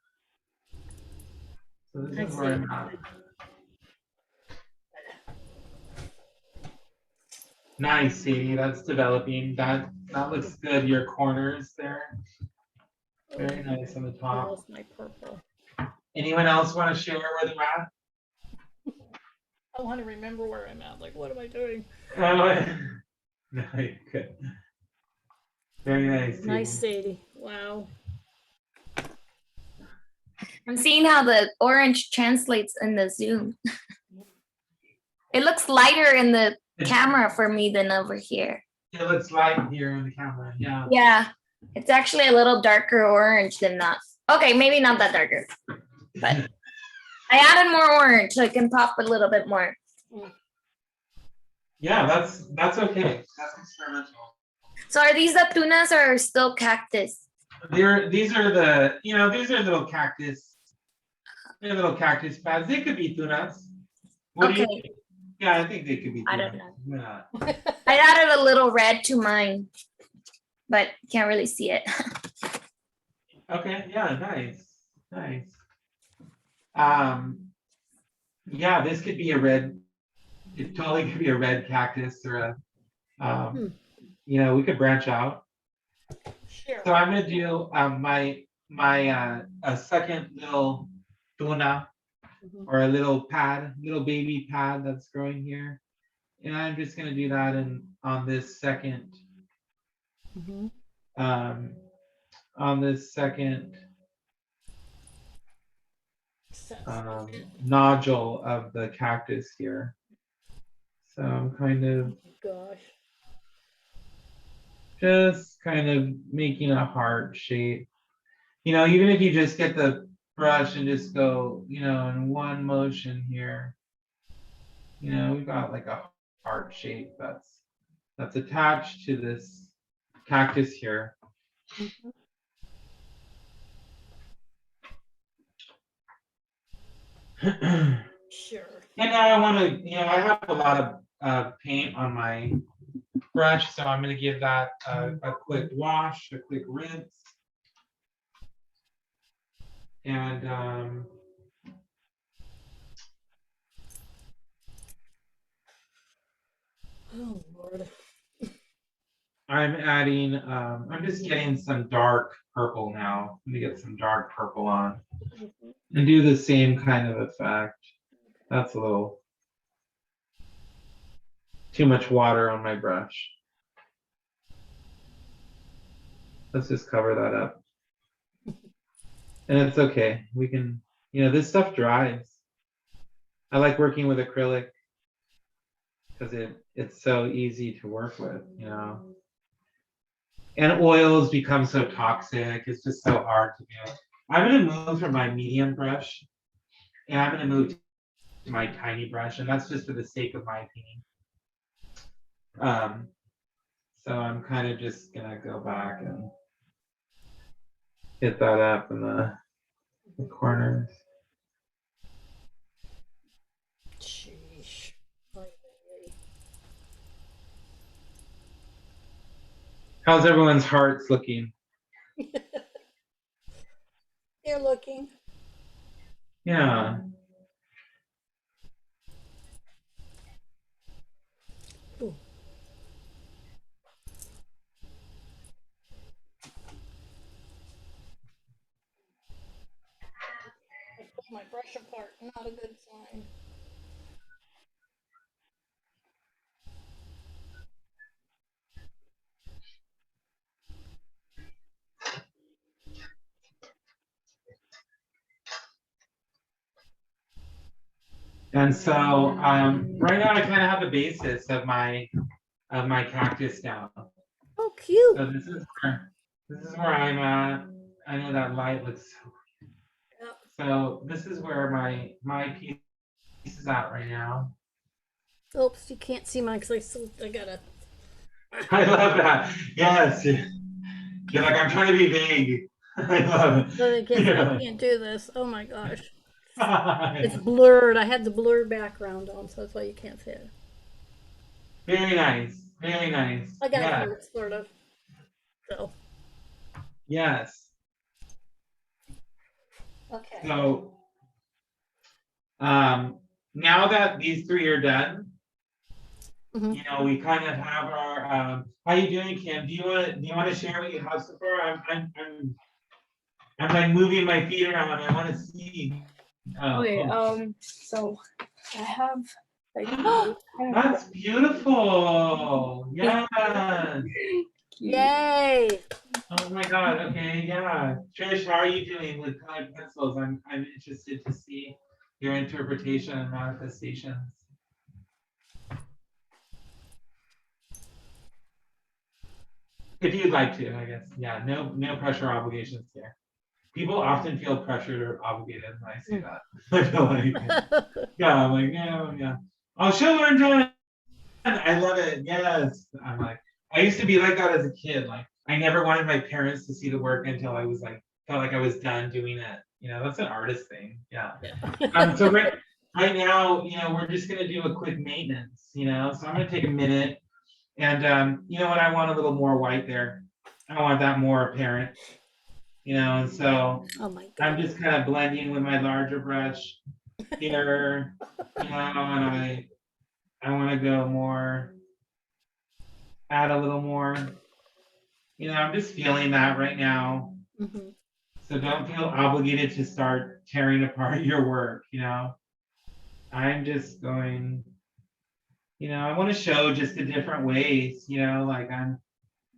So this is where I'm at. Nice, Sadie. That's developing. That looks good. Your corners there. Very nice on the I top. lost my purple. Anyone else want to share where they're at? I want to remember where I'm at. Like, what am I doing? No, you're good. Very nice. Sadie. Nice, Sadie. Wow. I'm seeing how the orange translates in the Zoom. It looks lighter in the camera for me than over here. It looks light here on the camera. Yeah. Yeah, it's actually a little darker orange than that. Okay, maybe not that darker, but I added more orange so it can pop a little bit more. Yeah, that's okay. That's experimental. So are these the tunas or still cactus? These are little cactus. They're little cactus pads. They could be tunas. What do you think? Yeah, I think they could be tunas. I don't know. Yeah. I added a little red to mine, but can't really see it. Okay, yeah, nice. Yeah, this could be a red, it totally could be a red cactus or we could branch out. Sure. So I'm gonna do a second little tuna or a little baby pad that's growing here. And I'm just gonna do that on this second nodule of the cactus here. So I'm kind of just kind of making a heart shape. Even if you just get the brush and just go, in one motion here, we've got like a heart shape that's attached to this cactus here. Sure. And now I want to, I have a lot of paint on my brush, so I'm going to give that a quick wash, a quick rinse. And oh Lord. I'm just getting some dark purple now. Let me get some dark purple on and do the same kind of effect. That's a little too much water on my brush. Let's just cover that up. And it's okay. We can, this stuff dries. I like working with acrylic because it's so easy to work with, And oils become so toxic. It's just so hard to do. I'm going to move from my medium brush and I'm going to move to my tiny brush, and that's just for the sake of my painting. So I'm kind of just going to go back and hit that up in the corners. Sheesh. How's everyone's hearts looking? They're looking. Yeah. Ooh. I pulled my brush apart. Not a good sign. And so right now I kind of have a basis of my cactus down. Oh, cute. So this is where I'm at. I know that light looks so So this is where my piece is at right now. Oops, you can't see mine because I gotta. I love that. Yes. You're like, I'm trying to be vague. I love it. But again, You're I like, can't do this. Oh my gosh. It's blurred. I had the blurred background on, so that's why you can't see it. very nice. Very nice. I got Yeah. it, sort of. So, Yes. okay. So now that these three are done, Mhm. you know, we kind of have our how you doing, Kim? Do you want to share what you have so far? I'm like moving my feet around. I want to see. Okay, Oh. so I have like That's beautiful. Yes. Yay! Oh my God. Okay. Yeah. Trish, how are you doing with colored pencils? I'm interested to see your interpretation and manifestations. If you'd like to, I guess. Yeah. No pressure or obligations here. People often feel pressured or obligated when I say that. I feel like, yeah, I'm like, yeah. Oh, she'll learn drawing. I love it. Yes. I'm like, I used to be like that as a kid. Like, I never wanted my parents to see the work until I was like, felt like I was done doing it. You know, that's an artist thing. Yeah. So right now, you know, we're just gonna do a quick maintenance. You know, so I'm gonna take a minute, and you know what? I want a little more white there. I want that more apparent. You know, and so Oh my I'm god. just kind of blending with my larger brush here. You know, and I want to go more, add a little more. You know, I'm just feeling that right now. Mhm. So don't feel obligated to start tearing apart your work, you know. I'm just going, you know, I want to show just the different ways, you know, like I'm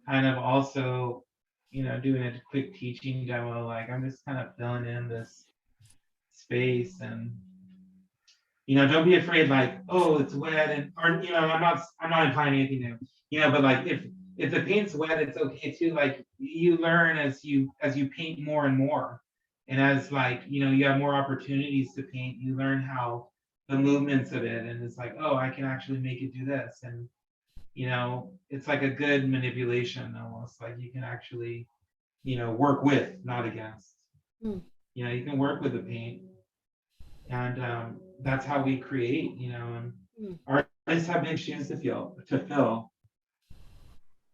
kind of also, you know, doing a quick teaching demo. Like I'm just kind of filling in this space and you know, don't be afraid like, oh, it's wet and or you know, I'm not implying anything new, you know, but like if the paint's wet, it's okay too. Like you learn as you paint more and more. And as like, you know, you have more opportunities to paint, you learn how the movements of it and it's like, oh, I can actually make it do this. And you know, it's like a good manipulation almost like you can actually, you know, work with, not against. Mm. You know, you can work with the paint and that's how we create, you know, and artists have big shoes to fill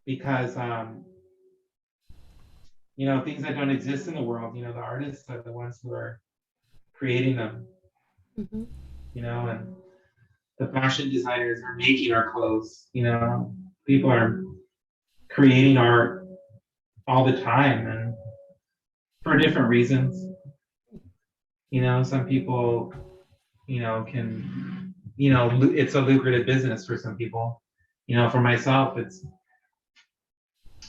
because you know, things that don't exist in the world, you know, the artists are the ones who are creating them, Mhm. you know, and the fashion designers are making our clothes, you know, people are creating art all the time and for different reasons. You know, some people, you know, can, you know, it's a lucrative business for some people. You know, for myself, it's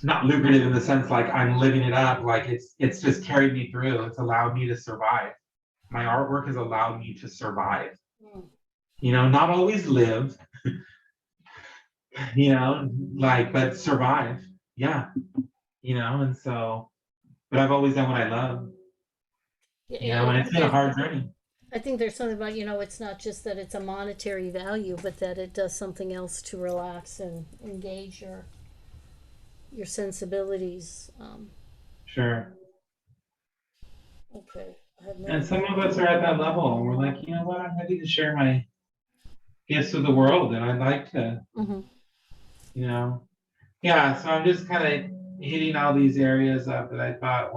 not lucrative in the sense like I'm living it up. Like it's just carried me through. It's allowed me to survive. My artwork has allowed me to survive. Mm. You know, not always live. You know, like but survive. Yeah. You know, and so, but I've always done what I love. You know, and it's been a hard journey. I think there's something about, it's not just that it's a monetary value, but that it does something else to relax and engage your sensibilities. Sure. Okay. I have And no. some of us are at that level, and we're like, you know what? I'm ready to share my gifts with the world, and I'd like to, Mm-hmm. you know, yeah. So I'm just kind of hitting all these areas up that I thought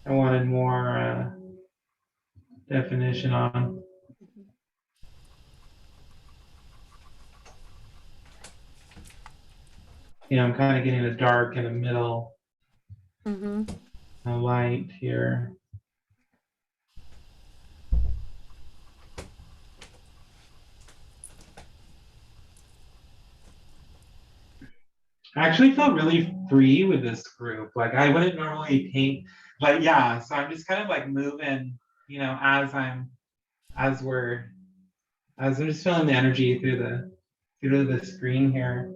I wanted more definition on. You know, I'm kind of getting a dark and a middle, Mm-hmm. a light here. I actually felt really free with this group. Like I wouldn't normally paint, but yeah. So I'm just kind of like moving, you know, as we're as I'm just feeling the energy through the screen here.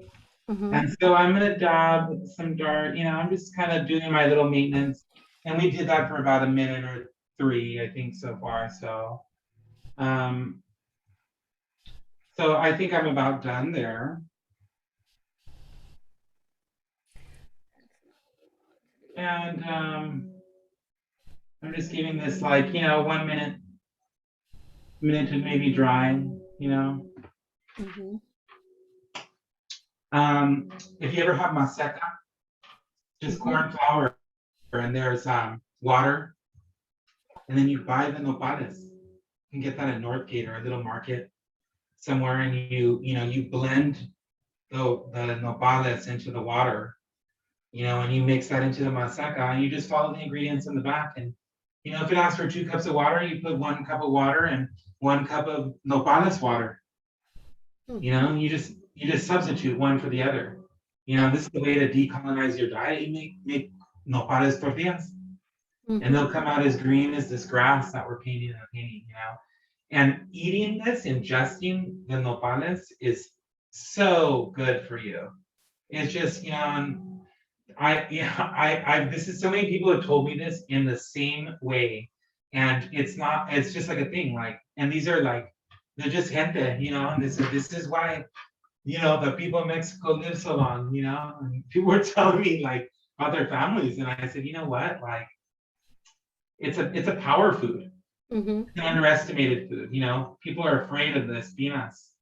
Mm-hmm. And so I'm gonna dab some dark, you know, I'm just kind of doing my little maintenance. And we did that for about a minute or three, I think, so far. Um, so I think I'm about done there. And I'm just giving this like, 1 minute to maybe dry, you know. Mm-hmm. If you ever have maseca, just Mhm. corn flour, and there's water, and then you buy the nopales. You can get that at Northgate or a little market somewhere, and you blend the nopales into the water, and you mix that into the maseca, and you just follow the ingredients in the back. And if it asks for 2 cups of water, you put 1 cup of water and 1 cup of nopales water. You just substitute one for the other. This is the way to decolonize your diet. You make nopales tortillas, and they'll come out as green as this grass that we're painting. And eating this, ingesting the nopales is so good for you. It's just, and this is so many people have told me this in the same way. And it's just like a thing, like, and these are like, they're just gente, and this is why, the people in Mexico live so long, and people were telling me like about their families. And I said, you know what, like, it's a power food. Mm-hmm. It's an underestimated food. People are afraid of the espinas.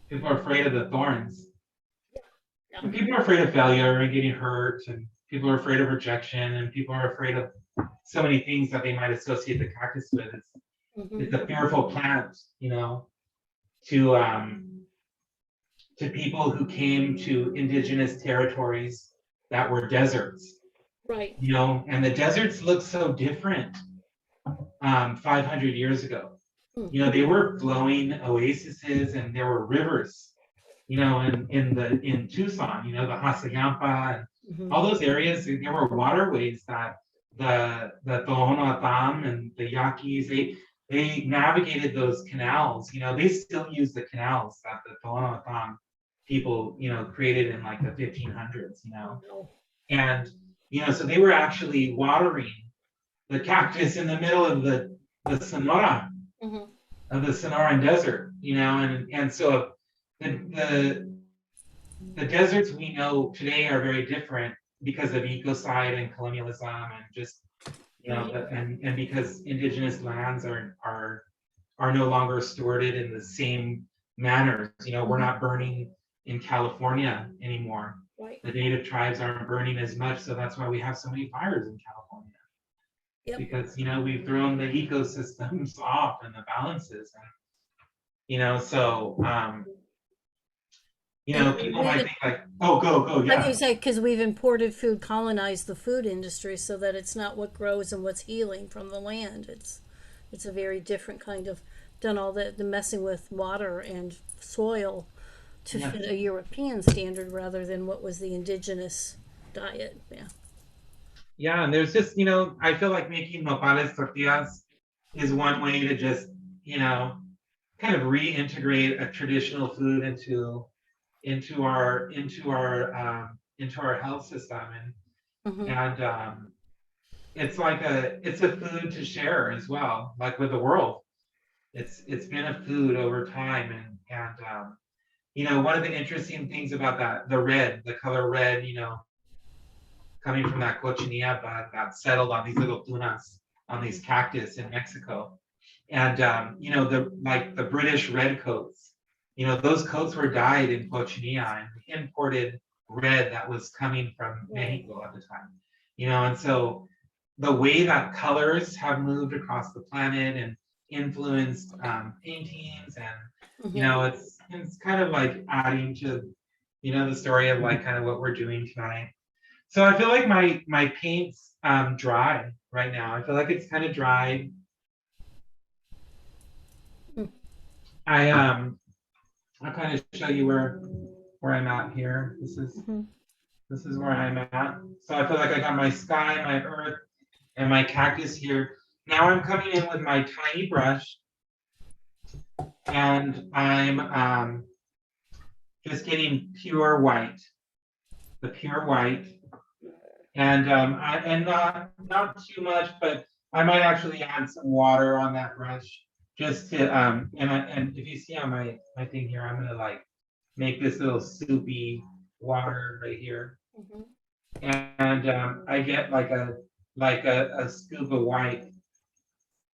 People are afraid of the thorns. And people are afraid of failure and getting hurt, and people are afraid of rejection, and people are afraid of so many things that they might associate the cactus with. It's a fearful plant, to people who came to indigenous territories that were deserts. Right. And the deserts look so different 500 years ago. They were flowing oases, and there were rivers, in Tucson, the Hassayampa and all those areas. There were waterways that the Tohono and the Yaquis, they navigated those canals. They still use the canals that the Tohono people, created in like the 1500s. And so they were actually watering the cactus in the middle of the Sonora, of the Sonoran Desert, and so the deserts we know today are very different because of ecocide and colonialism, and just and because indigenous lands are no longer stewarded in the same manner. We're not burning in California anymore. Right. The native tribes aren't burning as much, so that's why we have so many fires in California. Yep. Because we've thrown the ecosystems off and the balances, and so people might think like, oh, go, I yeah. was say because we've imported food, colonized the food industry, so that it's not what grows and what's healing from the land. It's a very different kind of done all the messing with water and soil to Yeah. fit a European standard rather than what was the indigenous diet. Yeah. Yeah, and there's just, I feel like making nopales tortillas is one way to just, kind of reintegrate a traditional food into our health system, and it's a food to share as well, like with the world. It's been a food over time, and one of the interesting things about the color red, coming from that cochinilla bug that settled on these little tunas, on these cactus in Mexico. And the British redcoats, those coats were dyed in cochinilla and imported red that was coming from Mexico at the time. And so the way that colors have moved across the planet and influenced paintings, and it's kind of like adding to the story of like kind of what we're doing tonight. So I feel like my paint's dry right now. I feel like it's kind of dry. I'll kind of show you where I'm at here. This is where I'm at. So I feel like I got my sky, my earth, and my cactus here. Now I'm coming in with my tiny brush, and I'm just getting pure white, the pure white. and not too much, but I might actually add some water on that brush just to and if you see on my thing here, I'm gonna like make this little soupy water right here, Mhm. and I get like a scoop of white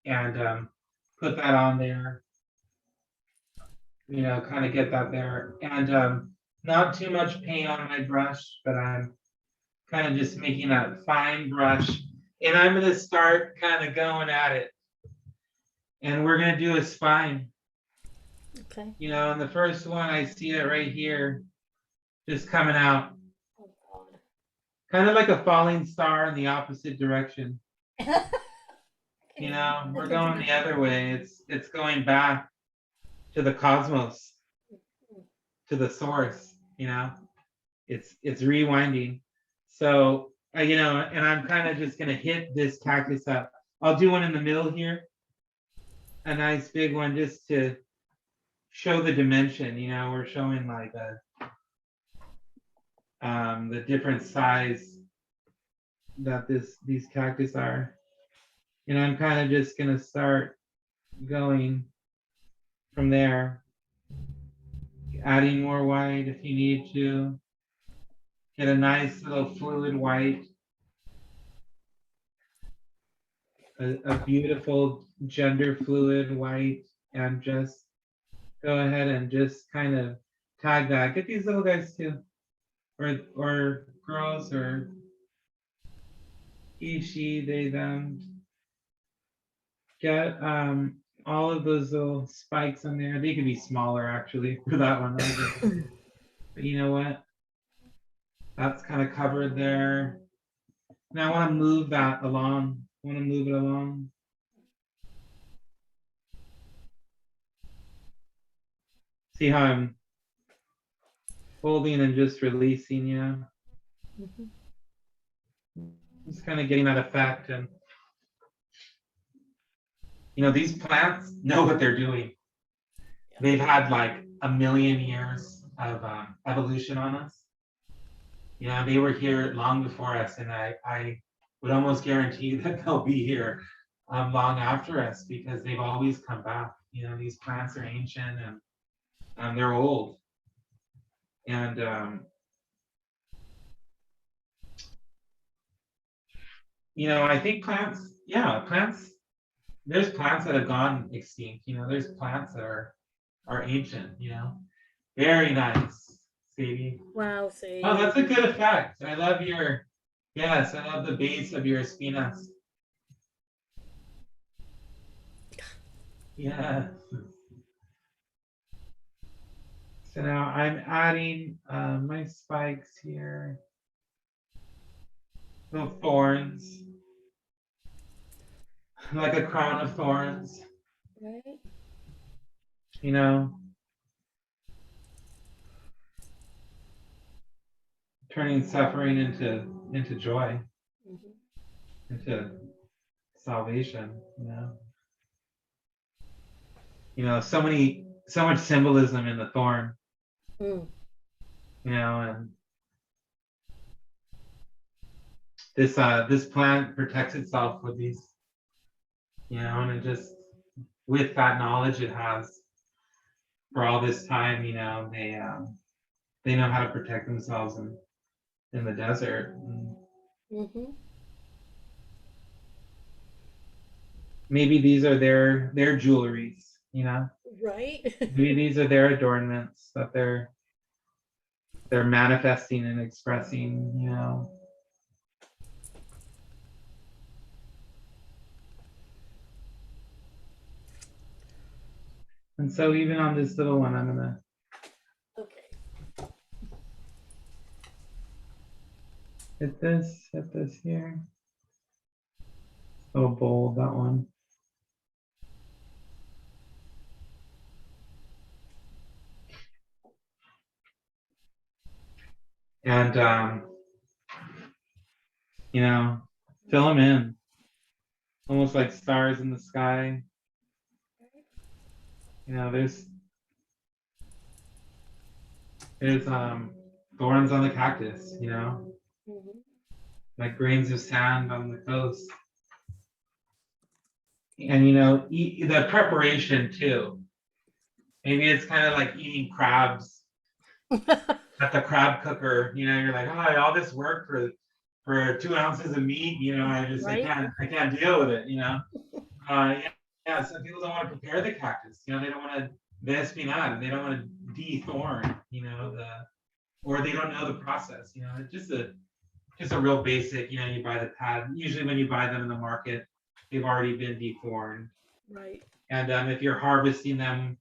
and put that on there, kind of get that there, and not too much paint on my brush, but I'm kind of just making that fine brush, and I'm gonna start kind of going at it, and we're gonna do a spine. Okay. And the first one I see it right here, just coming out, Oh God. kind of like a falling star in the opposite direction. Okay. We're going the other way. It's going back to the cosmos, to the source. It's rewinding. So and I'm kind of just gonna hit this cactus up. I'll do one in the middle here, a nice big one, just to show the dimension. We're showing like the different size that these cactus are. And I'm kind of just gonna start going from there, adding more white if you need to. Get a nice little fluid white, a beautiful gender fluid white, and just go ahead and just kind of tag that. Get these little guys too, or girls, or he, she, they, them. Get all of those little spikes on there. They could be smaller actually for that one. But you know what? That's kind of covered there. Now I want to move that along. I want to move it along. See how I'm holding and just releasing, Mhm. Just kind of getting that effect. And these plants know what they're doing. They've had like a million years of evolution on us. They were here long before us, and I would almost guarantee that they'll be here long after us, because they've always come back. These plants are ancient, and they're old. And I think plants. There's plants that have gone extinct. There's plants that are ancient. Very nice, Sadie. Wow, see. Oh, that's a good effect. I love yes, I love the base of your espinas. Yeah. So now I'm adding my spikes here. Little thorns. Like a crown of thorns. Right. Turning suffering into joy, Mhm. into salvation, so much symbolism in the thorn, Mm. and this plant protects itself with these, and it just, with that knowledge it has for all this time, they know how to protect themselves in the desert. And Mhm. maybe these are their jewelries, Right. maybe these are their adornments that they're manifesting and expressing, And so even on this little one, I'm gonna Okay. hit this here. Oh, bold, that one. And fill them in, almost like stars in the sky. There's thorns on the cactus, Mhm. like grains of sand on the coast. And you know, the preparation too. Maybe it's kind of like eating crabs at the crab cooker. You know, you're like, oh, all this work for 2 ounces of meat. You know, Right. I can't deal with it. You know, yeah, yeah. Some people don't want to prepare the cactus. You know, they don't want to vespinar. They don't want to de-thorn. You know, or they don't know the process. You know, it's just a real basic. You know, you buy the pad. Usually, when you buy them in the market, they've already been de-thorned. Right. And if you're harvesting them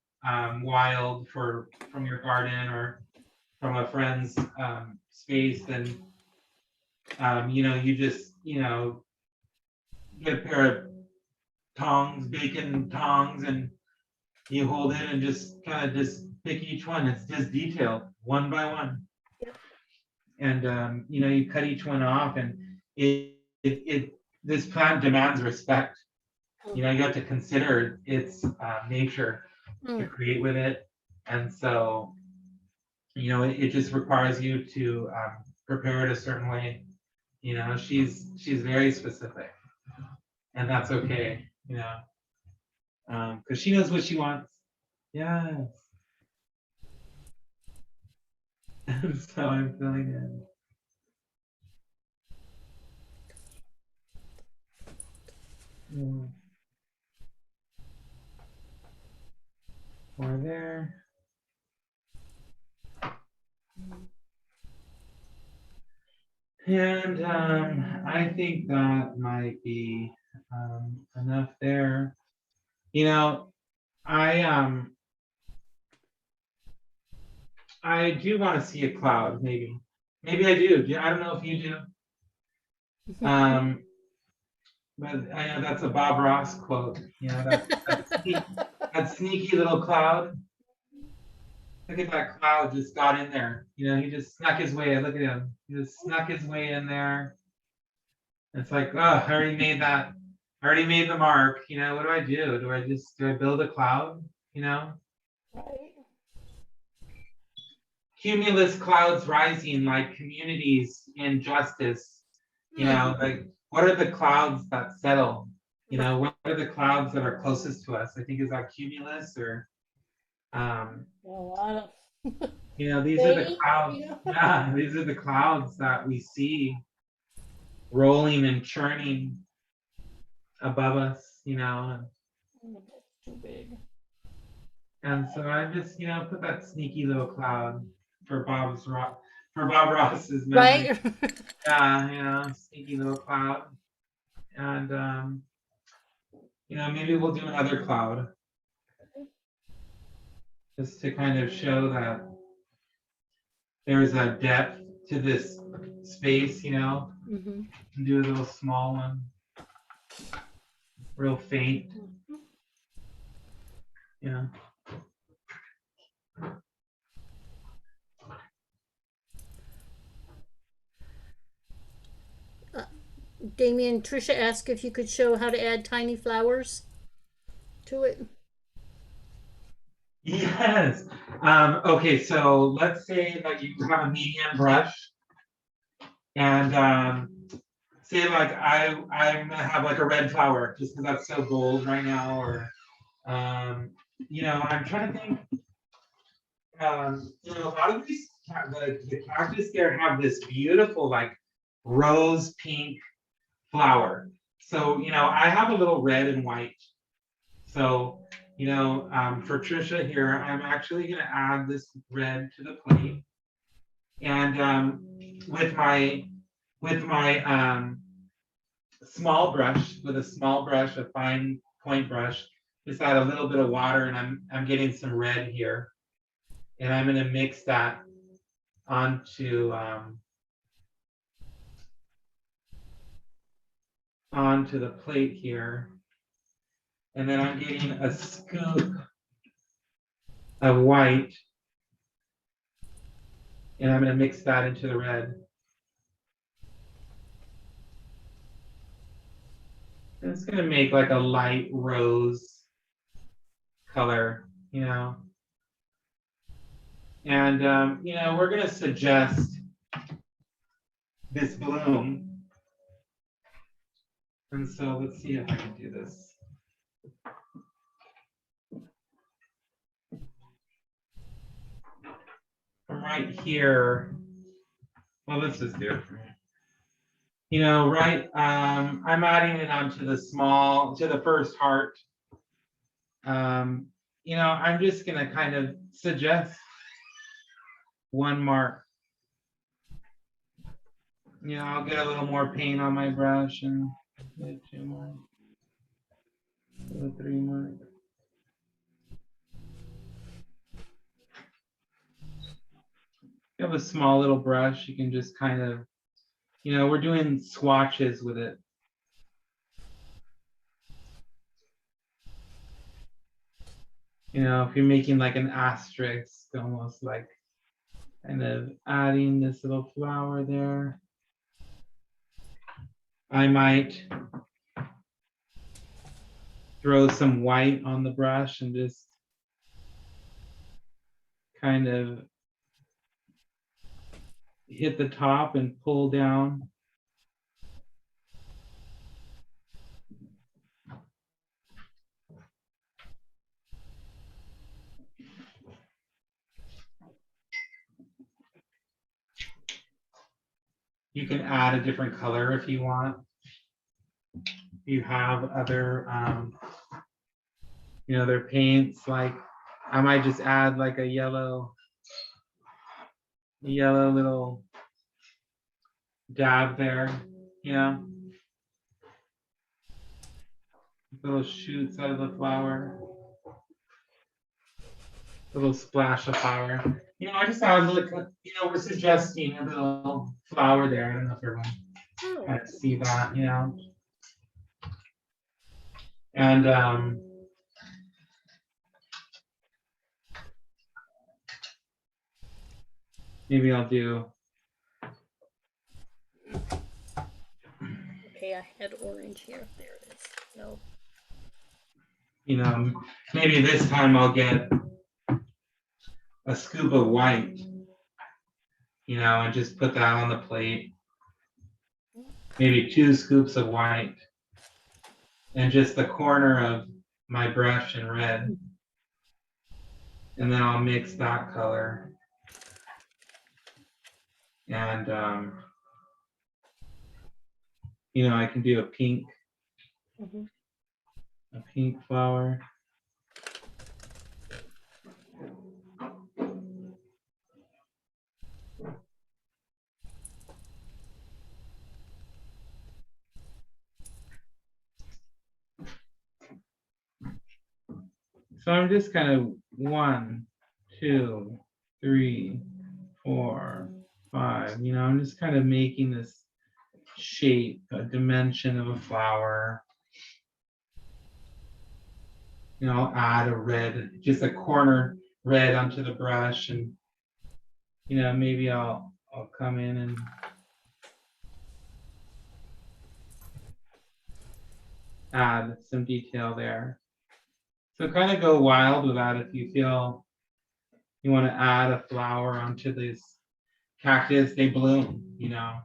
wild from your garden or from a friend's space, then you know, you just, you know, get a pair of tongs, bacon tongs, and you hold it and just kind of just pick each one. It's just detailed one by one. Yep. And you know, you cut each one off, and this plant demands respect. You know, you have to consider its nature to create with it, and so you know, it just requires you to prepare it a certain way. You know, she's very specific, and that's okay. You know, because she knows what she wants. Yes. And so I'm feeling it. Yeah. More there. And I think that might be enough there. You know, I I do want to see a cloud, maybe. Maybe I do. I don't know if you do. But I know that's a Bob Ross quote. You know, that sneaky little cloud. Look at that cloud just got in there. You know, he just snuck his way. Look at him. He just snuck his way in there. It's like, oh, I already made that. I already made the mark. You know, what do I do? Do I build a cloud? You know? Right. Cumulus clouds rising like communities in justice. You know, like what are the clouds that settle? You know, what are the clouds that are closest to us? I think is that cumulus or A lot of. you know, these are the Maybe, clouds. you know? Yeah, these are the clouds that we see rolling and churning above us, you know. That's too big. And so I just, you know, put that sneaky little cloud for for Bob Ross's memory. Right. Yeah, you know, sneaky little cloud. And you know, maybe we'll do another cloud just to kind of show that there's a depth to this space, you know. Mm-hmm. And do a little small one, real faint. Yeah. Damien, Trisha asked if you could show how to add tiny flowers to it. Yes. Okay, so let's say that you have a medium brush, and say like I'm gonna have like a red flower just because that's so bold right now, or you know, I'm trying to think. You know, a lot of these the cactus there have this beautiful like rose pink flower. So you know, I have a little red and white. So you know, for Trisha here, I'm actually going to add this red to the plate, and with my small brush, with a small brush, a fine point brush, just add a little bit of water, and I'm getting some red here, and I'm going to mix that onto the plate here, and then I'm getting a scoop of white, and I'm going to mix that into the red. And it's going to make like a light rose color, you know. And, you know, we're going to suggest this bloom And so let's see if I can do this. From right here, well, let's just do it from here. You know, right, I'm adding it onto to the first heart. You know, I'm just gonna kind of suggest one mark. You know, I'll get a little more paint on my brush and get 2 more, 3 more. You have a small little brush, you can just kind of, you know, we're doing swatches with it. You know, if you're making like an asterisk, almost like kind of adding this little flower there. I might throw some white on the brush and just kind of hit the top and pull down. You can add a different color if you want. You have other, you know, their paints, like I might just add like a yellow little dab there, you know, little shoots out of the flower, little splash of flower. You know, I just add like, you know, we're suggesting a little flower there. I don't know if everyone can see that, you know. And maybe I'll do. Okay, I had orange here. There it is. No. You know, maybe this time I'll get a scoop of white, you know, and just put that on the plate. Maybe 2 scoops of white and just the corner of my brush in red. And then I'll mix that color. And, you know, I can do a pink flower. So I'm just kind of 1, 2, 3, 4, 5, you know, I'm just kind of making this shape, a dimension of a flower. You know, I'll add a red, just a corner red onto the brush, and you know, maybe I'll come in and add some detail there. So kind of go wild with that if you feel you want to add a flower onto this cactus. They bloom, you know.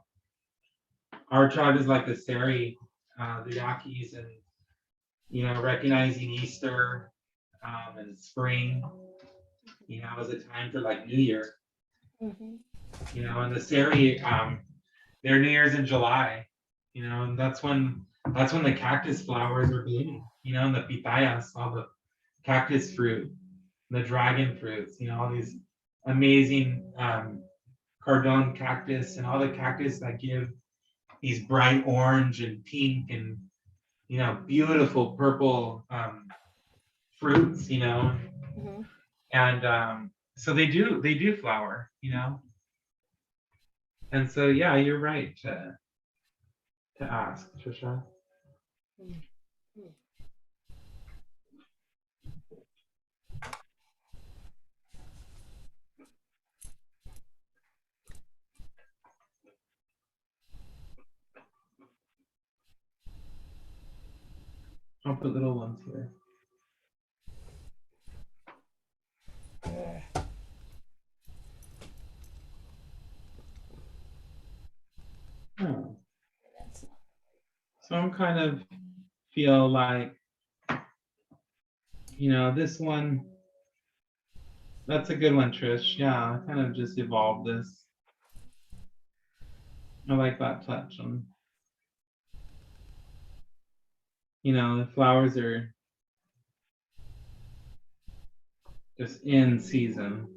Our tribe is like the Seri, the Yaquis, and you know, recognizing Easter and spring, you know, as a time for like New Year. You know, and the Seri, their New Year's in July, you know, and that's when the cactus flowers are blooming, you know, and the pitayas, all the cactus fruit, the dragon fruits, you know, all these amazing cardon cactus and all the cactus that give these bright orange and pink and, you know, beautiful purple fruits, you know. And so they do flower, you know. And so yeah, you're right to ask, Trisha. I'll put little ones here. Oh. So I'm kind of feel like, this one, that's a good one, Trish. Yeah, I kind of just evolved this. I like that touch. The flowers are just in season.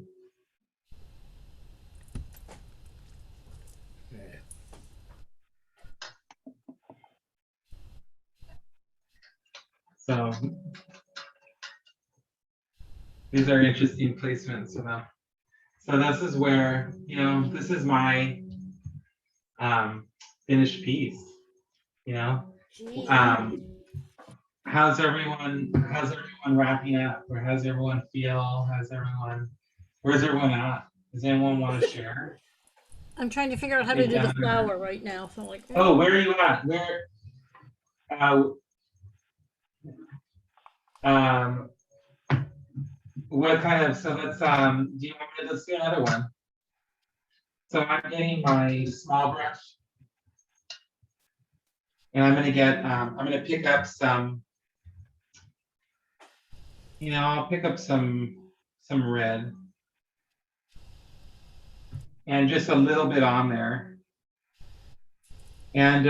So these are interesting placements. So this is where, this is my finished piece, Gee. How's everyone wrapping up, or how's everyone feel? Where's everyone at? Does anyone want to share? I'm trying to figure out how to do the flower right now. So I'm like, Oh, where are you at? Um, what kind of, so let's, do you want me to, let's do another one. So I'm getting my small brush, and I'm gonna pick up some, I'll pick up some red, and just a little bit on there. And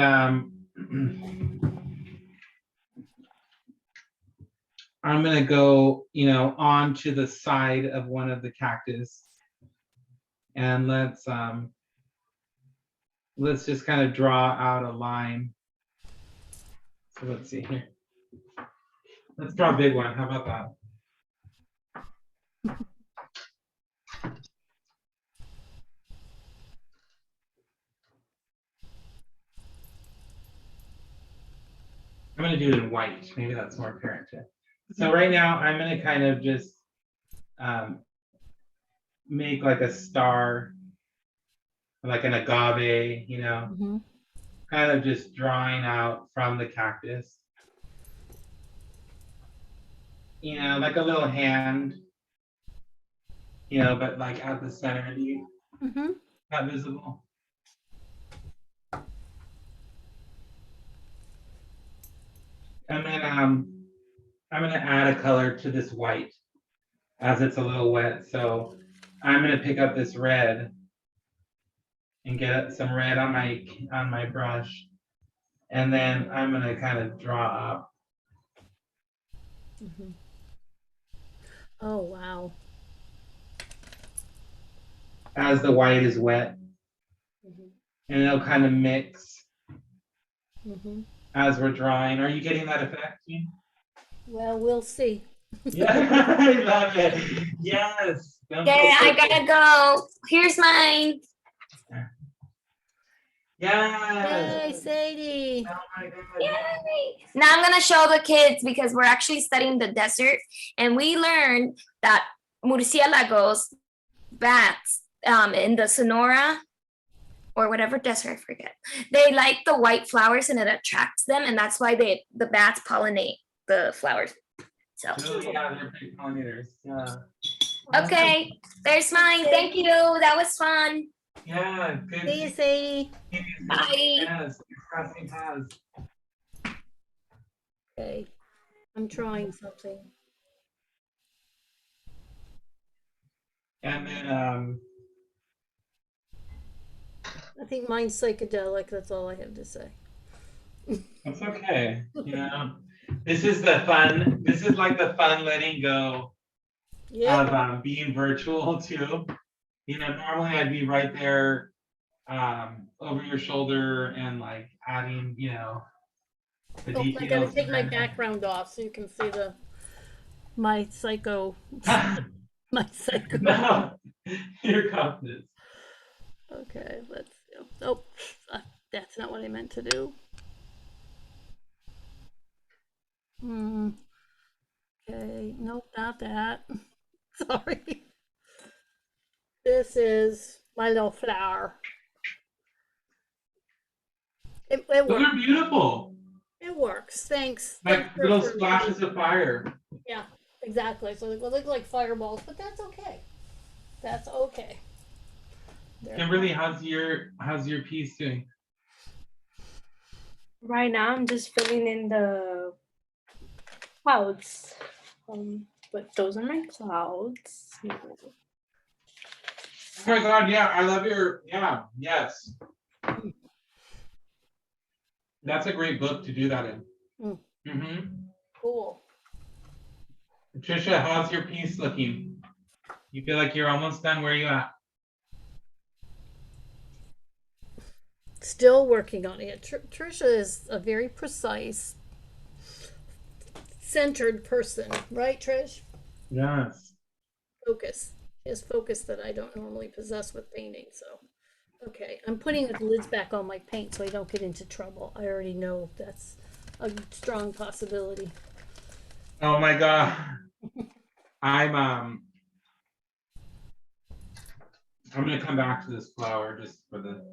I'm gonna go, onto the side of one of the cactus, and let's just kind of draw out a line. So let's see here. Let's draw a big one. How about that? I'm gonna do it in white. Maybe that's more apparent too. So right now I'm gonna kind of just make like a star, like an agave, Mhm. kind of just drawing out from the cactus. Like a little hand, but like at the center of you, Mhm. not visible. And then I'm gonna add a color to this white as it's a little wet. So I'm gonna pick up this red and get some red on my brush, and then I'm gonna kind of draw up. Mhm. Oh wow. As the white is wet, Mhm. and it'll kind of mix Mhm. as we're drawing. Are you getting that effect, Jean? Well, we'll see. Yeah, I love it. Yes. Don't Okay, feel I so gotta go. Here's mine. Yes. Yay, Sadie. Oh my God. Yay! Now I'm gonna show the kids because we're actually studying the desert, and we learned that murciélagos, bats, in the Sonora or whatever desert, I forget. They like the white flowers and it attracts them, and that's why the bats pollinate the flowers. So Oh yeah, they're big pollinators. Yeah. okay, there's mine. Thank you. That was fun. Yeah. Good. See you, Sadie. Bye. Yes. Crossing paths. Okay. I'm trying something. And then I think mine's psychedelic. That's all I have to say. that's okay. This is like the fun letting go Yeah. of being virtual too. Normally I'd be right there over your shoulder and like adding, the Oh, I gotta details. take my background off so you can see my psycho my psycho. No, your confidence. Okay, let's do. Oh, that's not what I meant to do. Okay, nope, not that. Sorry. This is my little flower. It Those works. are beautiful. It works. Thanks. Like Thanks for little affirming me. splashes of fire. Yeah, exactly. So they look like fireballs, but that's okay. That's okay. They're Kimberly, how's your piece doing? Right now, I'm just filling in the clouds. But those are my clouds. Oh my God, yeah, I love your, yeah, yes. That's a great book to do that in. Mm. Mm-hmm. Cool. Patricia, how's your piece looking? You feel like you're almost done? Where are you at? Still working on it. Trisha is a very precise, centered person, right, Trish? Yes. Focus. She has focus that I don't normally possess with painting. So, okay, I'm putting the lids back on my paint so I don't get into trouble. I already know that's a strong possibility. Oh my God. I'm gonna come back to this flower just for the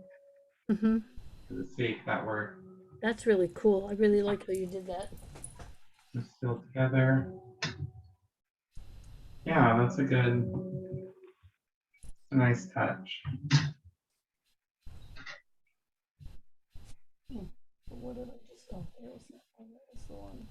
sake that we're That's really cool. I really like how you did that. just still together. Yeah, that's a nice touch. What did I just? Oh, there was that one. That was the one.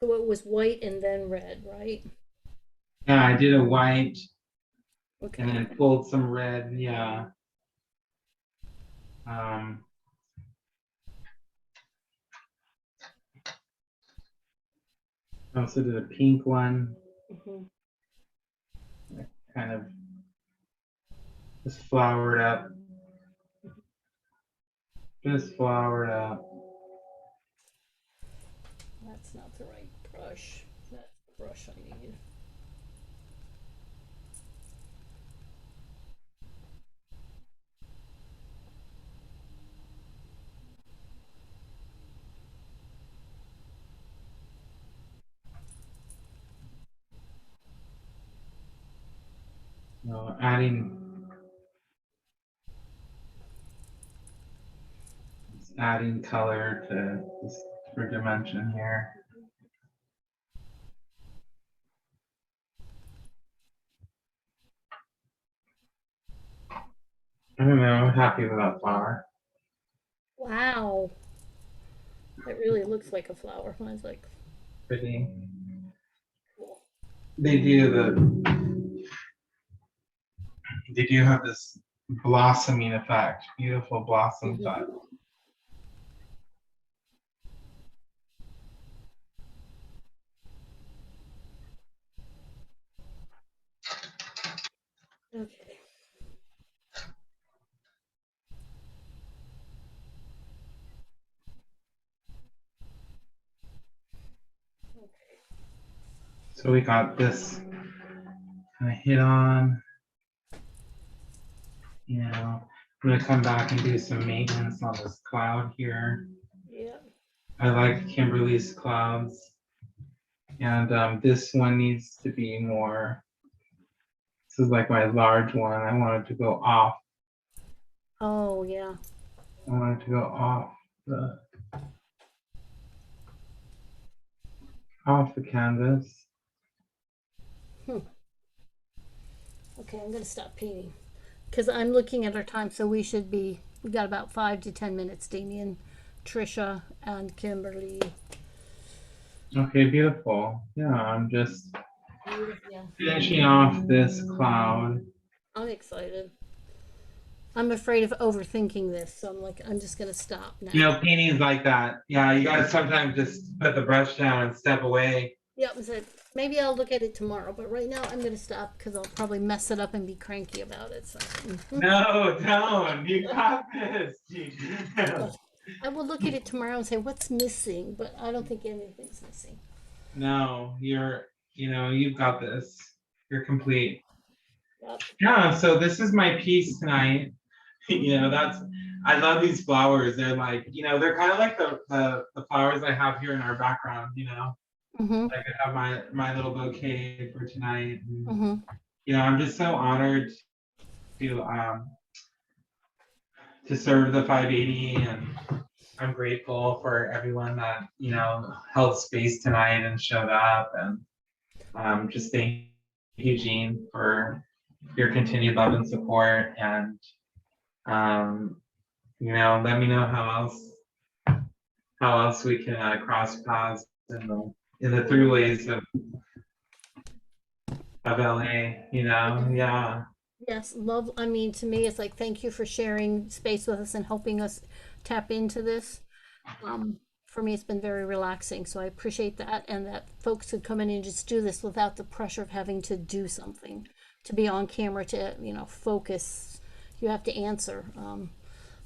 So it was white and then red, right? Yeah, I did a white Okay. and then pulled some red. Yeah. I also did a pink one. Kind of just flowered up. Just flowered up. That's not the right brush. That's the brush I need. You know, adding color to this for dimension here. I don't know, I'm happy with that flower. Wow. It really looks like a flower. Mine's like Pretty. cool. They do have this blossoming effect, beautiful blossom effect. Okay. So we got this kind of hit on. You know, I'm gonna come back and do some maintenance on this cloud here. Yeah. I like Kimberly's clouds. And this one needs to be more, this is like my large one. I want it to go off. Oh yeah. I want it to go off the canvas. Okay, I'm gonna stop painting because I'm looking at our time. So we got about 5 to 10 minutes. Damien, Trisha, and Kimberly. Okay, beautiful. Yeah, I'm just Yeah. finishing off this cloud. I'm excited. I'm afraid of overthinking this, so I'm just gonna stop now. You know, paintings like that. Yeah, you gotta sometimes just put the brush down and step away. Yep. So maybe I'll look at it tomorrow, but right now I'm gonna stop because I'll probably mess it up and be cranky about it. So. No, don't. You got this. I will look at it tomorrow and say what's missing, but I don't think anything's missing. No, you've got this. You're complete. Yep. Yeah, so this is my piece tonight. I love these flowers. They're like, they're kind of like the flowers I have here in our background, I could have my little bouquet for tonight. And, I'm just so honored to serve the 580 and I'm grateful for everyone that, you know, held space tonight and showed up. And just thank you, Jean, for your continued love and support. And, you know, let me know how else we can cross paths in the throughways of LA, you know? Yeah. Yes, love. I mean, to me, it's like thank you for sharing space with us and helping us tap into this. For me, it's been very relaxing, so I appreciate that, and that folks could come in and just do this without the pressure of having to do something, to be on camera, to focus. You have to answer.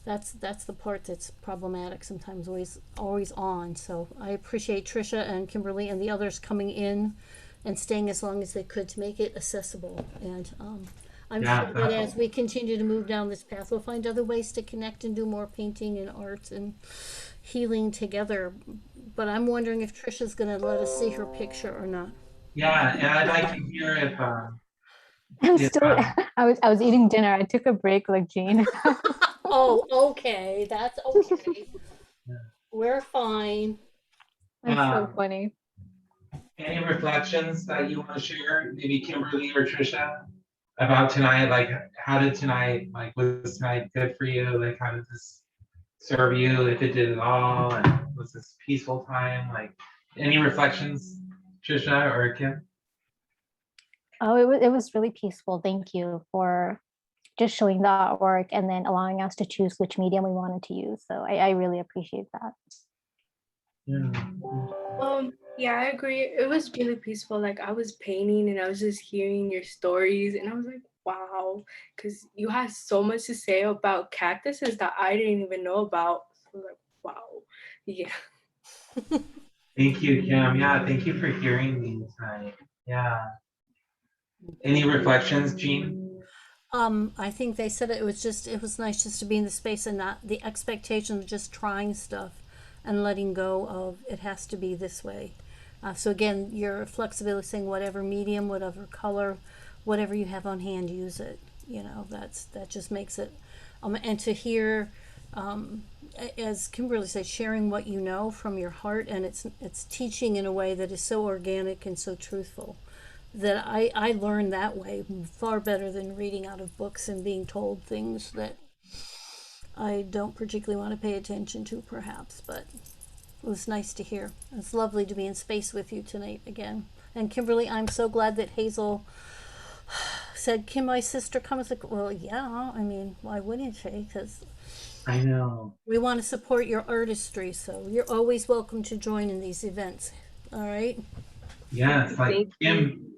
That's the part that's problematic sometimes. Always on. So I appreciate Trisha and Kimberly and the others coming in and staying as long as they could to make it accessible. And I'm Yeah, sure that as we continue to move down this path, we'll find other ways to connect and do more painting and art and healing together. But I'm wondering if Trisha's going to let us see her picture or not. yeah, and I'd like to hear I'm if still. I was eating dinner. I took a break, like Jane. Oh, okay. That's okay. We're fine. That's so um, funny. any reflections that you want to share, maybe Kimberly or Trisha, about tonight? Like, how did tonight, like, was tonight good for you? Like, how did this serve you, if it did at all? And was this peaceful time? Like, any reflections, Trisha or Kim? Oh, it was really peaceful. Thank you for just showing the artwork and then allowing us to choose which medium we wanted to use. So I really appreciate that. Yeah. Yeah, I agree. It was really peaceful. Like I was painting and I was just hearing your stories and I was like, wow, because you had so much to say about cactuses that I didn't even know about. So like, wow. Yeah. Thank you, Kim. Yeah, thank you for hearing me tonight. Yeah. Any reflections, Jean? I think they said it was nice just to be in the space and not the expectation of just trying stuff and letting go of it has to be this way. So again, your flexibility, saying whatever medium, whatever color, whatever you have on hand, use it. That just makes it. And to hear, as Kimberly said, sharing what you know from your heart, and it's teaching in a way that is so organic and so truthful that I learn that way far better than reading out of books and being told things that I don't particularly want to pay attention to, perhaps. But it was nice to hear. It's lovely to be in space with you tonight again. And Kimberly, I'm so glad that Hazel said, "Can my sister come?" I was like, well, yeah. I mean, why wouldn't she? Because I know. we want to support your artistry, so you're always welcome to join in these events. All right. Yeah, it's like Thank you.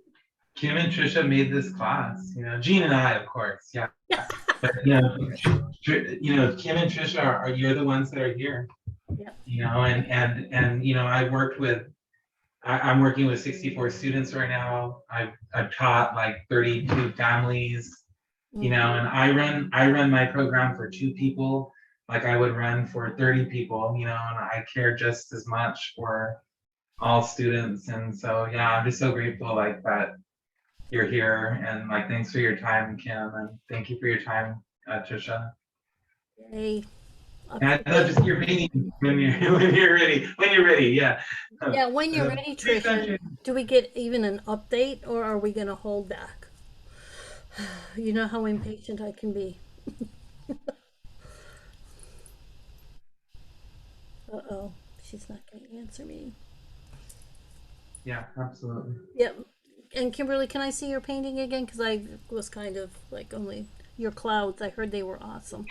Kim and Trisha made this class. Jean and I, of course. Yeah. But Kim and Trisha are you're the ones that are here. Yeah. And I'm working with 64 students right now. I've taught like 32 families. And I run my program for 2 people, like I would run for 30 people. And I care just as much for all students. And so yeah, I'm just so grateful like that you're here, and like thanks for your time, Kim, and thank you for your time, Trisha. Yay. And I know just your painting when you're ready. When you're ready, yeah. Yeah, when you're ready, Trisha, do we get even an update or are we going to hold back? You know how impatient I can be. Uh-oh, she's not going to answer me. Yeah, absolutely. Yep. And Kimberly, can I see your painting again? Because I was kind of like only your clouds. I heard they were awesome.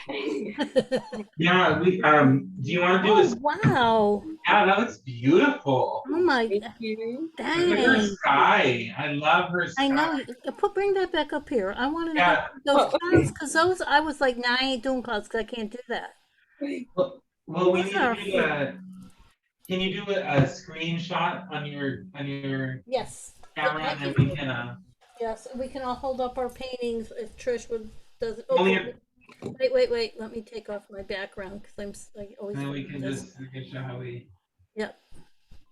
Yeah, we do you want to do Oh, this? wow. Yeah, that looks beautiful. Oh my, Thank you. Look at her dang. sky. I love her I know. sky. Bring that back up here. I want to know Yeah. those clouds, because those, I was like, nah, I ain't doing clouds because I can't do that. Well, we Those need are, to do a. Can you do a screenshot on your yes. camera, I and then can, we can yes, we can all hold up our paintings if Trish would, does it. only Okay, wait. Let me take off my background because I always then we forget can this. just we can show how we. Yep.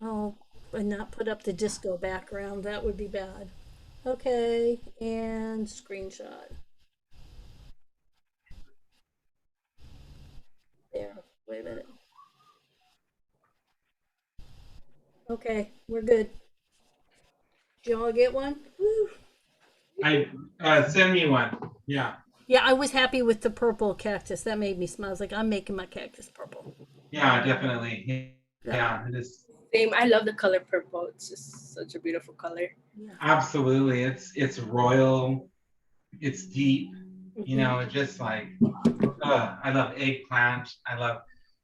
Oh, and not put up the disco background. That would be bad. Okay, and screenshot. There. Wait a minute. Okay, we're good. Did you all get one? Woo. Send me one. Yeah. Yeah, I was happy with the purple cactus. That made me smile. I was like, I'm making my cactus purple. Yeah, definitely. Yeah, it is. Same. I love the color purple. It's just such a beautiful color. Yeah. Absolutely. It's royal. It's deep. You know, it's just like, I love eggplant.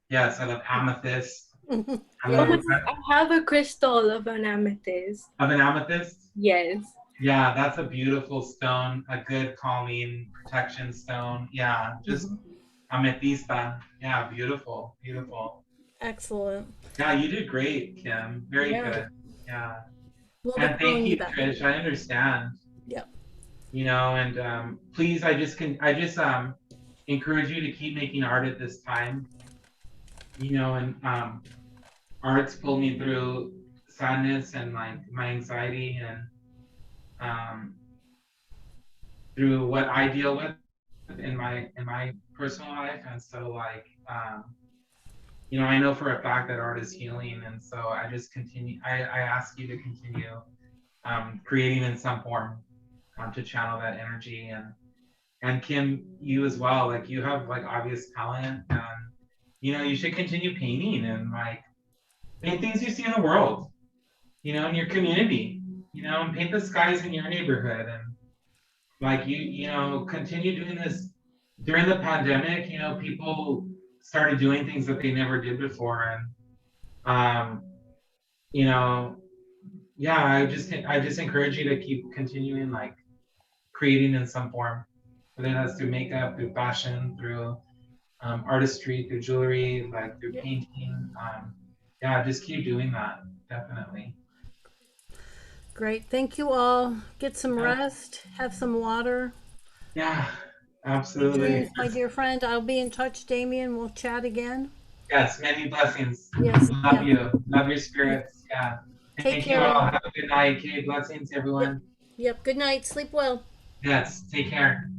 Yes, I love amethyst. I Yeah. love I have a crystal of an amethyst. of an amethyst. Yes. Yeah, that's a beautiful stone, a good calming protection stone. Yeah, just amethysta. Yeah, beautiful, beautiful. Excellent. Yeah, you did great, Kim. Very Yeah. good. Yeah. We'll be And thank calling you, back. Trish. I understand. Yep. You know, and please, I just encourage you to keep making art at this time. You know, and art's pulled me through sadness and like my anxiety and through what I deal with in my personal life. And so like you know, I know for a fact that art is healing, and so I just continue. I ask you to continue creating in some form to channel that energy, and Kim, you as well. Like you have like obvious talent, and you know you should continue painting and like paint things you see in the world, you know, in your community, you know, and paint the skies in your neighborhood, and like you know continue doing this during the pandemic. You know, people started doing things that they never did before, and you know, yeah, I just encourage you to keep continuing like creating in some form, whether that's through makeup, through fashion, through artistry, through jewelry, like through painting. Yeah, just keep doing that, definitely. Great. Thank you all. Get some Yeah. rest. Have some water. Yeah, Big absolutely. dreams, my dear friend. I'll be in touch, Damien. We'll chat again. Yes, many blessings. Yes. Love Yeah. you. Love your spirits. Yeah. Take Thank you care. all. Have a good night. Okay, blessings, everyone. Yep. Good night. Sleep well. Yes, take care.